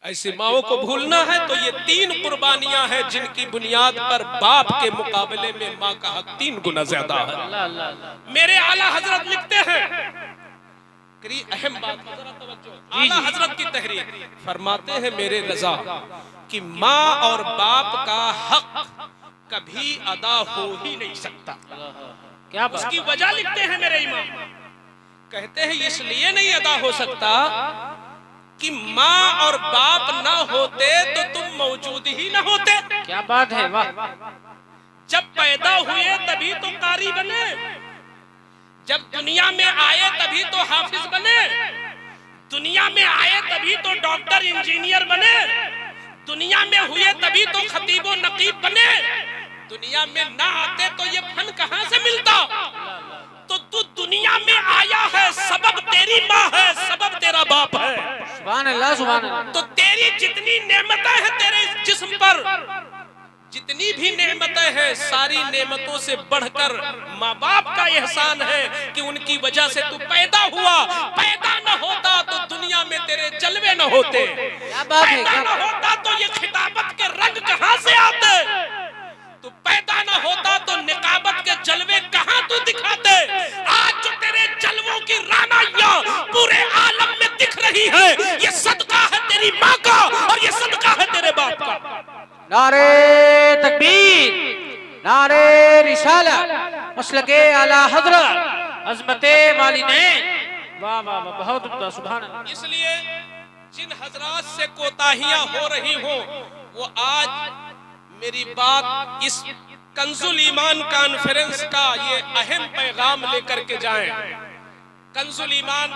A: ऐसी माओं को भूलना है तो ये 3 कुर्बानियां हैं जिनकी बुनियाद पर बाप के मुकाबले में माँ का हक 3 गुना ज्यादा है। मेरे आला हजरत लिखते हैं, अहम बात, आला हजरत की तहरीर फरमाते हैं मेरे रजा कि माँ और बाप का हक कभी अदा हो ही नहीं सकता।
B: क्या
A: उसकी वजह लिखते हैं मेरे इमाम, कहते हैं इसलिए नहीं अदा हो सकता कि माँ और बाप ना होते तो तुम मौजूद ही ना होते।
B: क्या बात है, वाह।
A: जब पैदा हुए तभी तो कारी बने, जब दुनिया में आए तभी तो हाफिज बने, दुनिया में आए तभी तो डॉक्टर इंजीनियर बने, दुनिया में हुए तभी तो खतीबो नकीब बने। दुनिया में ना आते तो ये फन कहां से मिलता। तो तू दुनिया में आया है, सबब तेरी माँ है, सबब तेरा बाप है।
B: सुभान अल्लाह, सुभान अल्लाह।
A: तो तेरी जितनी नेमतें हैं तेरे जिस्म पर, जितनी भी नेमतें हैं, सारी नेमतों से बढ़कर माँ बाप का एहसान है कि उनकी वजह से तू पैदा हुआ। पैदा न होता तो दुनिया में तेरे जलवे न होते।
B: क्या बात है,
A: पैदा न होता तो ये खिताबत के रंग कहां से आते। तू पैदा न होता तो निकाबत के जलवे कहां तू दिखाते। आज जो तेरे जलवों की रानाइयां पूरे आलम में दिख रही है, ये सदका है तेरी माँ का और ये सदका है तेरे बाप का।
B: नारे तकबीर, नारे रिसालत, मसलके आला हजरत, अज़मते वालिदैन। वाह वाह वाह, बहुत उम्दा, सुभान अल्लाह।
A: इसलिए जिन हजरात से कोताहियां हो रही हो वो आज मेरी बात इस कंजुल ईमान कॉन्फ्रेंस का ये अहम पैगाम लेकर के जाएं। कंजुल ईमान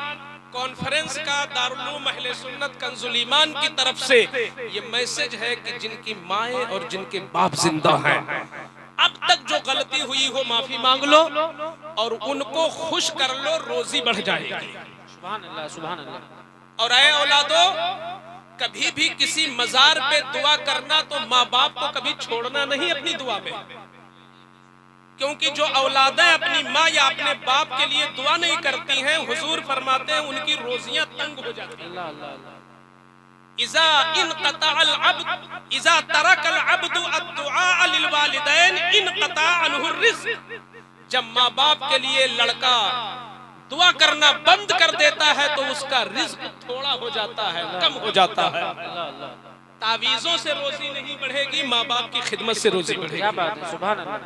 A: कॉन्फ्रेंस का दारुल उलूम अहले सुन्नत कंजुल ईमान की तरफ से ये मैसेज है कि जिनकी माएं और जिनके बाप जिंदा हैं, अब तक जो गलती हुई हो माफी मांग लो और उनको खुश कर लो, रोजी बढ़ जाएगी।
B: सुभान अल्लाह, सुभान अल्लाह।
A: और ऐ औलादो, कभी भी किसी मजार पे दुआ करना तो माँ बाप को कभी छोड़ना नहीं अपनी दुआ में, क्योंकि जो औलादें अपनी माँ या अपने बाप के लिए दुआ नहीं करती हैं, हुजूर फरमाते हैं उनकी रोजियां तंग हो जाती हैं। इज़ा इनक़ताअल अब्द इज़ा तरकल अब्दु अद्दुआ लिल वालिदैन इनक़ता अन्हु रिज़्क़। जब माँ बाप के लिए लड़का दुआ करना बंद कर देता है तो उसका रिज्क थोड़ा हो जाता है, कम हो जाता है। तावीज़ों से रोजी नहीं बढ़ेगी, माँ बाप की खिदमत से रोजी बढ़ेगी।
B: क्या बात है, सुभान अल्लाह।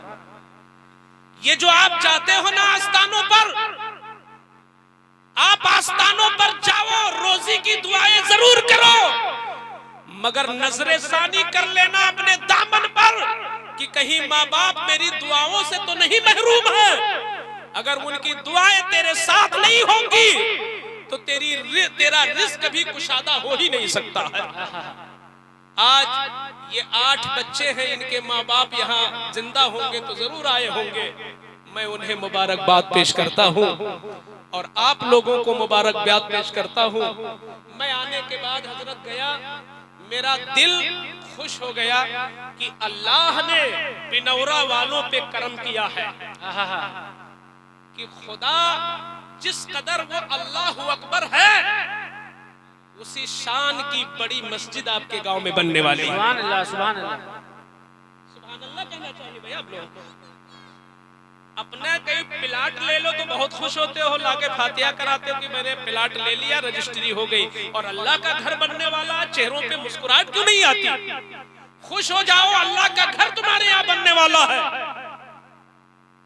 A: ये जो आप जाते हो ना आस्थानों पर, आप आस्थानों पर जाओ, रोजी की दुआएं जरूर करो, मगर नजरे सानी कर लेना अपने दामन पर कि कहीं माँ बाप मेरी दुआओं से तो नहीं महरूम है। अगर उनकी दुआएं तेरे साथ नहीं होंगी तो तेरा रिस्क भी कुशादा हो ही नहीं सकता है। आज ये 8 बच्चे हैं, इनके माँ बाप यहाँ जिंदा होंगे तो जरूर आए होंगे। मैं उन्हें मुबारकबाद पेश करता हूँ और आप लोगों को मुबारकबाद पेश करता हूँ। मैं आने के बाद हजरत गया, मेरा दिल खुश हो गया कि अल्लाह ने बिनौरा वालों पे करम किया है कि खुदा जिस कदर वो अल्लाह अकबर है उसी शान की बड़ी मस्जिद आपके गांव में बनने वाली है।
B: सुभान अल्लाह, सुभान अल्लाह।
A: सुभान अल्लाह कहना चाहिए भैया। आप लोग अपना कहीं प्लाट ले लो तो बहुत खुश होते हो, लाके फातिहा कराते हो कि मैंने प्लाट ले लिया, रजिस्ट्री हो गई। और अल्लाह का घर बनने वाला, चेहरों पे मुस्कुराहट क्यों नहीं आती? खुश हो जाओ, अल्लाह का घर तुम्हारे यहाँ बनने वाला है।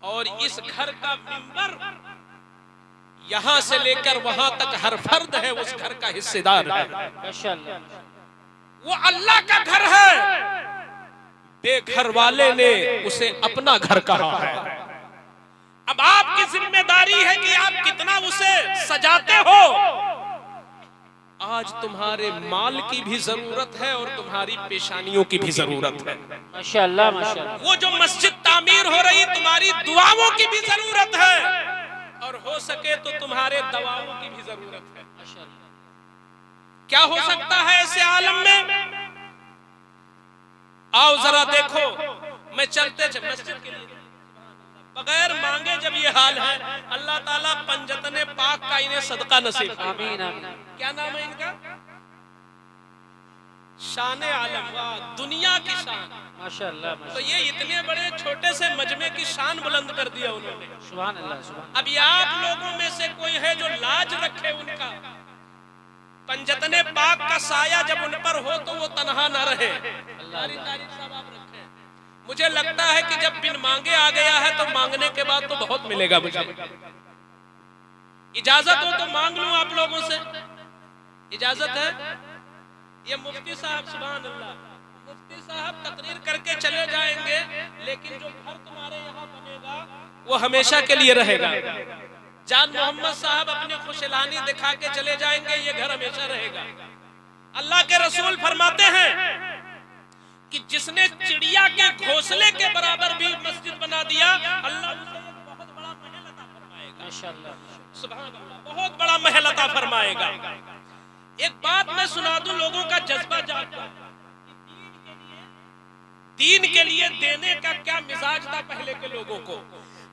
A: और इस घर का मिंबर यहां से लेकर वहां तक हर फर्द है उस घर का हिस्सेदार है। वो अल्लाह का घर है, बेघर वाले ने उसे अपना घर कहा है। अब आपकी जिम्मेदारी है कि आप कितना उसे सजाते हो। आज तुम्हारे माल की भी जरूरत है और तुम्हारी पेशानियों की भी जरूरत है।
B: माशाअल्लाह, माशाअल्लाह।
A: वो जो मस्जिद तामीर हो रही, तुम्हारी दुआओं की भी जरूरत है। और हो सके तो तुम्हारे दवाओं की भी जरूरत है। क्या हो सकता है ऐसे आलम में? आओ जरा देखो, मैं चलते मस्जिद के लिए बगैर मांगे जब ये हाल है, अल्लाह ताला पंजतने पाक का इन्हें सदका नसीब।
B: आमीन आमीन।
A: क्या नाम है इनका? शान आलम, दुनिया की शान,
B: माशाअल्लाह।
A: तो ये इतने बड़े छोटे से मजमे की शान बुलंद कर दिया उन्होंने।
B: सुभान अल्लाह सुभान।
A: अब आप लोगों में से कोई है जो लाज रखे उनका? पंजतने पाक का साया जब उन पर हो तो वो तनहा न रहे। मुझे लगता है कि जब बिन मांगे आ गया है तो मांगने के बाद तो बहुत मिलेगा। मुझे इजाजत हो तो मांग लूं आप लोगों से, इजाजत है? ये मुफ्ती साहब, सुभान अल्लाह, मुफ्ती साहब तकरीर करके चले जाएंगे, लेकिन जो घर तुम्हारे यहाँ बनेगा वो हमेशा के लिए रहेगा। जान मोहम्मद साहब अपनी खुशलानी दिखा के चले जाएंगे, ये घर हमेशा रहेगा। अल्लाह के रसूल फरमाते हैं कि जिसने चिड़िया के घोंसले के बराबर भी मस्जिद बना दिया, अल्लाह उसे एक बहुत बड़ा महल अता फरमाएगा। माशाअल्लाह सुभान अल्लाह, बहुत बड़ा महल अता फरमाएगा। एक बात मैं सुना दूं, लोगों का जज्बा जागता, दीन के लिए देने का क्या मिजाज था पहले के लोगों को।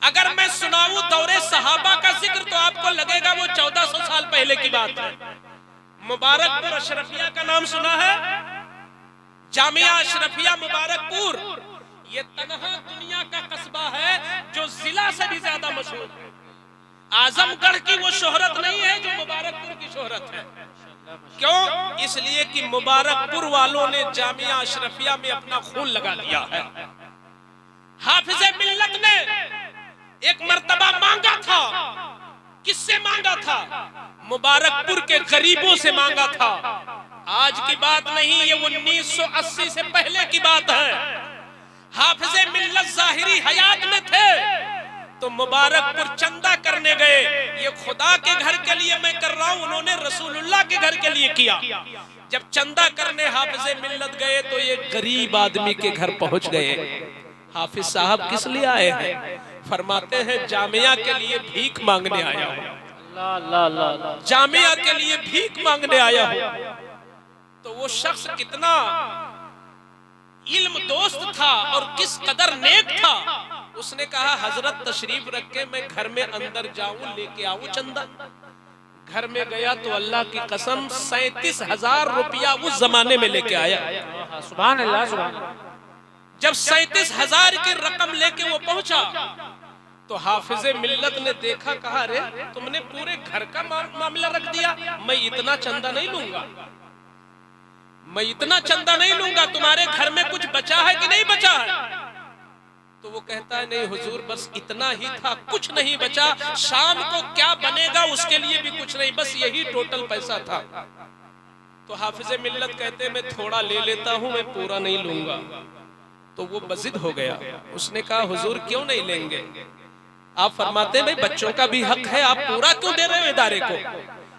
A: अगर मैं सुनाऊं दौरे सहाबा का जिक्र तो आपको लगेगा वो 1400 साल पहले की बात है। मुबारकपुर अशरफिया का नाम सुना है? जामिया अशरफिया मुबारकपुर, ये तनहा दुनिया का कस्बा है जो जिला से भी ज्यादा मशहूर है। आजमगढ़ की वो शोहरत नहीं है जो मुबारकपुर की शोहरत है। क्यों? इसलिए कि मुबारकपुर वालों ने जामिया अशरफिया में अपना खून लगा दिया है। हाफिज़े मिल्लत ने एक मर्तबा मांगा था। किससे मांगा था? मुबारकपुर के गरीबों से मांगा था। आज की बात नहीं, ये 1980 से पहले की बात है। हाफिज़े मिल्लत ज़ाहिरी हयात में थे तो मुबारकपुर चंदा करने गए। ये खुदा के घर के लिए मैं कर रहा हूं, उन्होंने रसूलुल्लाह के घर के लिए किया। जब चंदा करने हाफिज़े मिल्लत गए तो ये गरीब आदमी के घर पहुंच गए। हाफिज साहब किस लिए आए हैं? फरमाते हैं जामिया के लिए भीख मांगने आया हूं, जामिया के लिए भीख मांगने आया हूं। तो वो शख्स कितना इल्म दोस्त था और किस कदर नेक था। उसने कहा हजरत तशरीफ रख के मैं घर में अंदर जाऊं, लेके आऊं चंदा। घर में गया तो अल्लाह की कसम 37,000 रुपया उस जमाने में लेके आया।
B: सुभान अल्लाह सुभान अल्लाह।
A: जब 37,000 की रकम लेके वो पहुंचा तो हाफिज़े मिल्लत ने देखा, कहा अरे तुमने पूरे घर का मामला रख दिया, मैं इतना चंदा नहीं लूंगा, मैं इतना चंदा नहीं लूंगा। तुम्हारे घर में कुछ बचा है कि नहीं बचा है? तो वो कहता है नहीं हुजूर, बस इतना ही था, कुछ नहीं बचा। शाम को क्या बनेगा उसके लिए भी कुछ नहीं, बस यही टोटल पैसा था। तो हाफिज़े मिल्लत कहते मैं थोड़ा ले लेता हूं, मैं पूरा नहीं लूंगा। तो वो बजिद हो गया। उसने कहा हुजूर क्यों नहीं लेंगे? आप फरमाते भाई बच्चों का भी हक है, आप पूरा क्यों दे रहे हो इदारे को?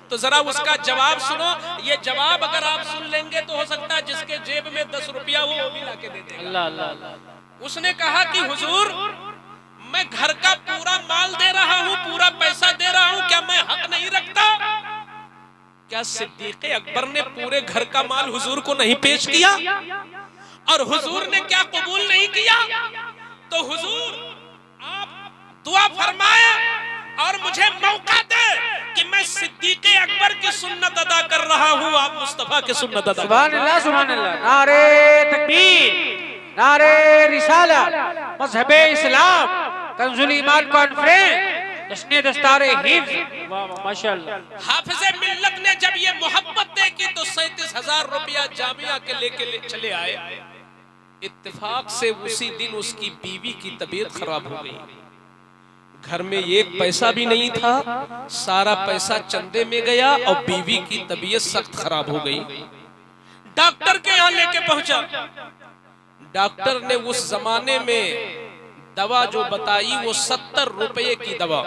A: तो जरा उसका जवाब सुनो। ये जवाब अगर आप सुन लेंगे तो हो सकता है जिसके जेब में 10 रुपया वो भी लाके दे देगा। अल्लाह अल्लाह। उसने कहा कि हुजूर मैं घर का पूरा माल दे रहा हूँ, पूरा पैसा दे रहा हूँ, क्या मैं हक नहीं रखता? क्या सिद्दीक़ अकबर ने पूरे घर का माल हुजूर को नहीं पेश किया? और हुजूर ने क्या कबूल नहीं किया? तो हुजूर आप दुआ फरमाए और मुझे मौका दे कि मैं सिद्दीक़ अकबर की सुन्नत अदा कर रहा हूँ, आप मुस्तफा की सुन्नत अदा।
B: सुभान अल्लाह सुभान अल्लाह। नारे तकबीर, नारे रिसालत, मज़हबे इस्लाम, कंजुल ईमान कॉन्फ्रेंस, जश्न दस्तारे हिफ्ज़, माशाअल्लाह।
A: हाफिज़े मिल्लत ने जब ये मोहब्बत देखी तो 37,000 रुपया जामिया के लेके चले आए। इत्तेफाक से उसी दिन उसकी बीवी की तबीयत खराब हो गई। घर में एक पैसा भी नहीं था, सारा पैसा चंदे में गया और बीवी की तबीयत सख्त खराब हो गई। डॉक्टर के यहाँ लेके पहुंचा। डॉक्टर ने उस जमाने में दवा जो बताई वो 70 रुपए की दवा।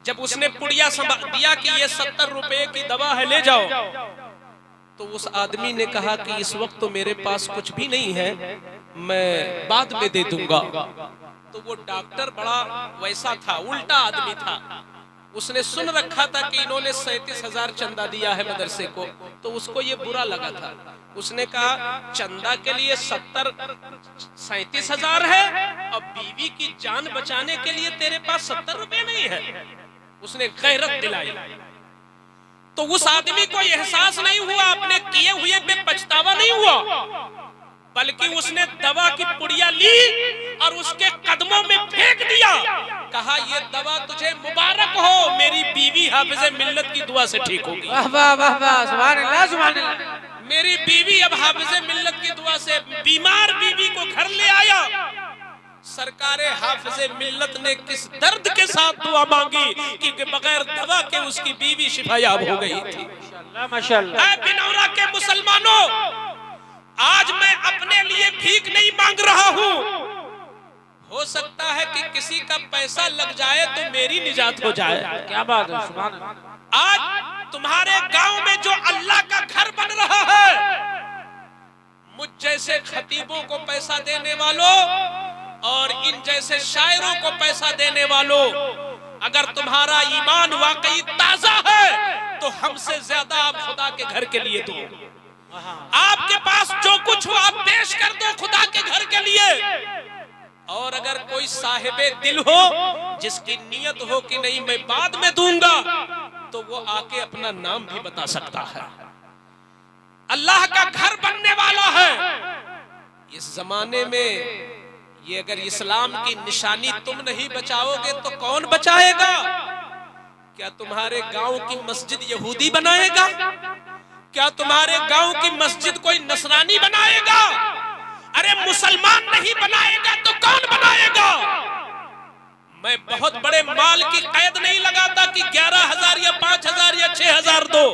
A: जब उसने पुड़िया दिया कि ये 70 रुपए की दवा है, ले जाओ, तो उस आदमी ने कहा कि इस वक्त तो मेरे पास कुछ भी नहीं है, मैं बाद में दे दूंगा। तो वो डॉक्टर बड़ा वैसा था, उल्टा आदमी था। उसने सुन रखा था कि इन्होंने 37,000 चंदा दिया है मदरसे को, तो उसको ये बुरा लगा था। उसने कहा चंदा के लिए 37,000 है और बीवी की जान बचाने के लिए तेरे पास 70 रुपए नहीं है। उसने गैरत दिलाई। तो उस आदमी को एहसास नहीं हुआ, अपने किए हुए पे पछतावा नहीं हुआ, बल्कि उसने दवा की पुड़िया ली और उसके कदमों में फेंक दिया। कहा ये दवा तुझे मुबारक हो, मेरी बीवी हाफिज़े मिल्लत की दुआ से ठीक होगी।
B: वाह वाह वाह वाह, सुभान अल्लाह सुभान अल्लाह।
A: मेरी बीवी अब हाफिज़े मिल्लत की दुआ से बीमार बीवी को घर ले आया। सरकारे हाफिज़े मिल्लत ने किस दर्द के साथ दुआ मांगी कि बगैर दवा के उसकी बीवी शिफायाब हो गई थी।
B: माशाअल्लाह।
A: बिनौरा के मुसलमानों, आज मैं अपने लिए भीख नहीं मांग रहा हूँ। हो सकता है कि किसी का पैसा लग जाए तो मेरी निजात हो जाए।
B: क्या बात है, सुभान अल्लाह।
A: आज तुम्हारे गांव में जो अल्लाह का घर बन रहा है, मुझ जैसे खतीबों को पैसा देने वालों और इन जैसे शायरों को पैसा देने वालों, अगर तुम्हारा ईमान वाकई ताजा है तो हमसे ज्यादा आप खुदा के घर के लिए दो। आपके पास जो कुछ हो आप पेश कर दो खुदा के घर के लिए। और अगर कोई साहिबे दिल हो जिसकी नियत हो कि नहीं मैं बाद में दूंगा, तो वो आके अपना नाम भी बता सकता है। अल्लाह का घर बनने वाला है। इस जमाने में ये अगर इस्लाम की निशानी तुम नहीं बचाओगे तो कौन बचाएगा? क्या तुम्हारे गांव की मस्जिद यहूदी बनाएगा? क्या तुम्हारे गांव की मस्जिद कोई नसरानी बनाएगा? अरे मुसलमान नहीं बनाएगा तो कौन बनाएगा? मैं बहुत बड़े माल की कैद नहीं लगाता कि 11,000 या 5,000 या 6,000 दो।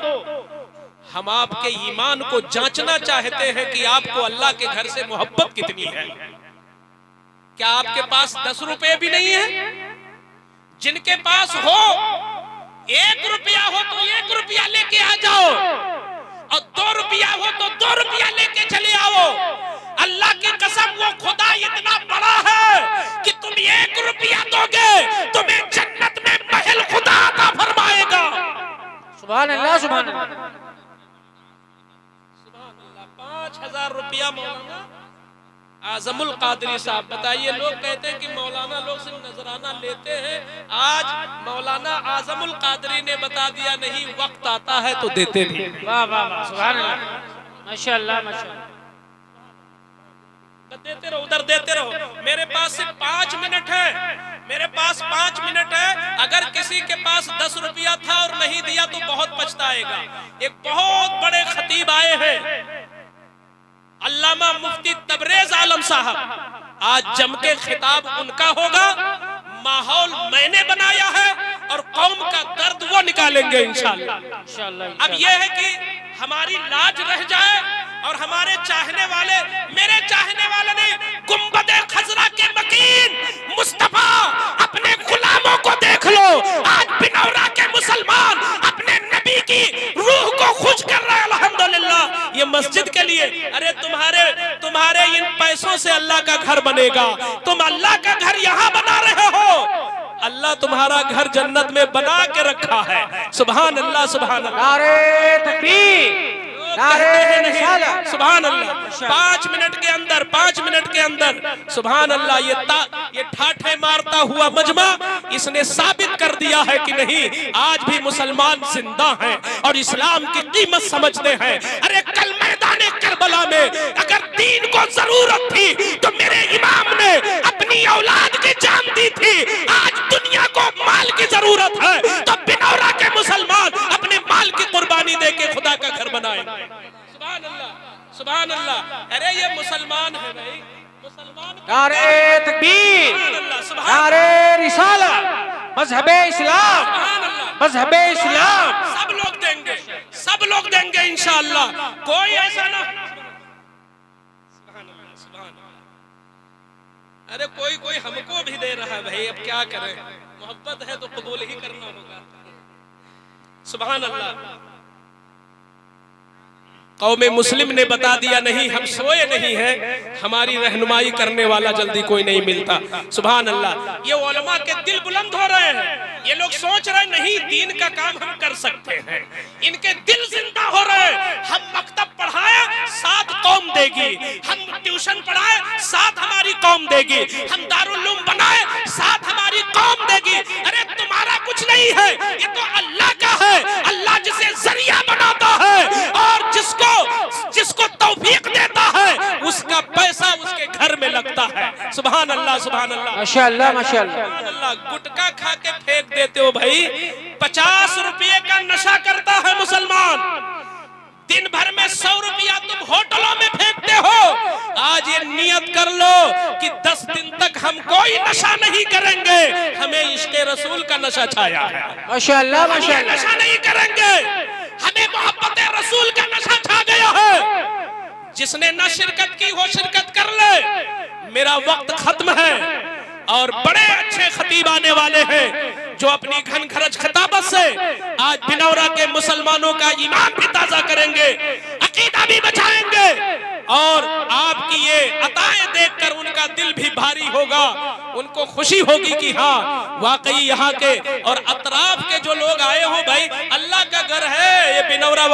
A: हम आपके ईमान को जांचना चाहते हैं कि आपको अल्लाह के घर से मोहब्बत कितनी है। क्या आपके पास 10 रुपए भी नहीं है? जिनके पास हो 1 रुपया हो तो 1 रुपया लेके आ जाओ, और 2 रुपया हो तो 2 रुपया लेके चले आओ। अल्लाह की कसम वो खुदा इतना बड़ा है कि तुम 1 रुपया दोगे तुम्हें जन्नत में महल खुदा अता फरमाएगा।
B: सुभान अल्लाह सुभान अल्लाह।
A: 5,000 रुपया मौलाना आजमुल कादरी साहब, बताइए। लोग कहते हैं कि मौलाना लोग सिर्फ नजराना लेते हैं। आज मौलाना आजमुल कादरी ने बता दिया नहीं, वक्त आता है तो देते भी।
B: वाह वाह वाह, सुभान अल्लाह, माशाअल्लाह माशाअल्लाह।
A: देते रहो, उधर देते रहो। मेरे पास सिर्फ 5 मिनट है, मेरे पास 5 मिनट है। अगर किसी के पास 10 रुपया था और नहीं दिया तो बहुत पछताएगा। एक बहुत बड़े खतीब आए हैं, अल्लामा मुफ्ती तबरेज आलम साहब। आज जम के खिताब उनका होगा। माहौल मैंने बनाया है और कौम का दर्द वो निकालेंगे इंशाअल्लाह। अब यह है कि हमारी लाज रह जाए और हमारे चाहने वाले, मेरे चाहने वाले नहीं, गुंबदे खजरा के मकीन मुस्तफा अपने गुलामों को देख लो। आज बिनौरा के मुसलमान अपने नबी की रूह को खुश कर रहे हैं अल्हम्दुलिल्लाह ये मस्जिद के लिए। अरे तुम्हारे इन पैसों से अल्लाह का घर बनेगा। तुम अल्लाह का घर यहाँ बना रहे हो, अल्लाह तुम्हारा घर जन्नत में बना के रखा है। सुभान अल्लाह सुभान अल्लाह।
B: नारे तकबीर, नारे रिसालत,
A: सुभान अल्लाह। 5 मिनट के अंदर, 5 मिनट के अंदर, सुभान अल्लाह। ये ठाठे मारता हुआ मजमा इसने साबित कर दिया है कि नहीं, आज भी मुसलमान जिंदा हैं और इस्लाम की कीमत समझते हैं। अरे कल मैदाने करबला में अगर दीन को जरूरत थी तो मेरे इमाम ने अपनी औलाद की जान दी थी। आज दुनिया को माल की जरूरत है तो बिनौरा के मुसलमान अपने माल की कुर्बानी देके खुदा का घर बनाएंगे। सुभान अल्लाह सुभान अल्लाह। अरे ये मुसलमान है भाई, मुसलमान।
B: नारे तकबीर, नारे रिसालत, मजहबे इस्लाम, मजहबे इस्लाम।
A: सब लोग देंगे, सब लोग देंगे इंशाअल्लाह। कोई ऐसा ना। अरे कोई हमको भी दे रहा है भाई, अब क्या करें। मोहब्बत है तो कबूल ही करना होगा। सुभान अल्लाह। कौमे मुस्लिम ने बता दिया, नहीं हम सोए नहीं हैं, हमारी रहनुमाई करने वाला जल्दी कोई नहीं मिलता। सुभान अल्लाह। ये उलमा के दिल बुलंद हो रहे हैं। ये लोग सोच रहे नहीं दीन का काम हम कर सकते हैं, इनके दिल जिंदा हो रहे। हम मकतब पढ़ाए, साथ कौम देगी। हम ट्यूशन पढ़ाए, साथ हमारी कौम देगी। हम दारुल उलूम बनाए, साथ हमारी कौम देगी। अरे तुम्हारा कुछ नहीं है, ये तो अल्लाह का है। अल्लाह जिसे जरिया बनाता है और जिसको तौफीक देता है, उसका पैसा उसके घर में लगता है। सुभान अल्लाह, सुभान अल्लाह,
B: माशाअल्लाह, माशाअल्लाह।
A: सुभान अल्लाह। गुटखा खा के फेंक देते हो भाई, 50 रुपये का नशा करता है मुसलमान, दिन भर में 100 रुपया तुम होटलों में फेंकते हो। आज ये नियत कर लो कि 10 दिन तक हम कोई नशा नहीं करेंगे, हमें इश्क़ रसूल का नशा छाया है।
B: माशाअल्लाह, माशाअल्लाह।
A: नशा नहीं करेंगे, हमें मोहब्बत रसूल का नशा छा गया है। जिसने न शिरकत की वो शिरकत कर ले। मेरा वक्त खत्म है और बड़े अच्छे खतीब आने वाले हैं जो अपनी घन खरज खिताबत से आज बिनौरा के मुसलमानों का ईमान भी ताजा करेंगे, अकीदा भी बचाएंगे और आपकी ये अताएं देखकर उनका दिल भी भारी होगा। उनको खुशी होगी कि हाँ वाकई यहाँ के और अतराफ के जो लोग आए हो भाई, अल्लाह का घर है ये बिनौरा।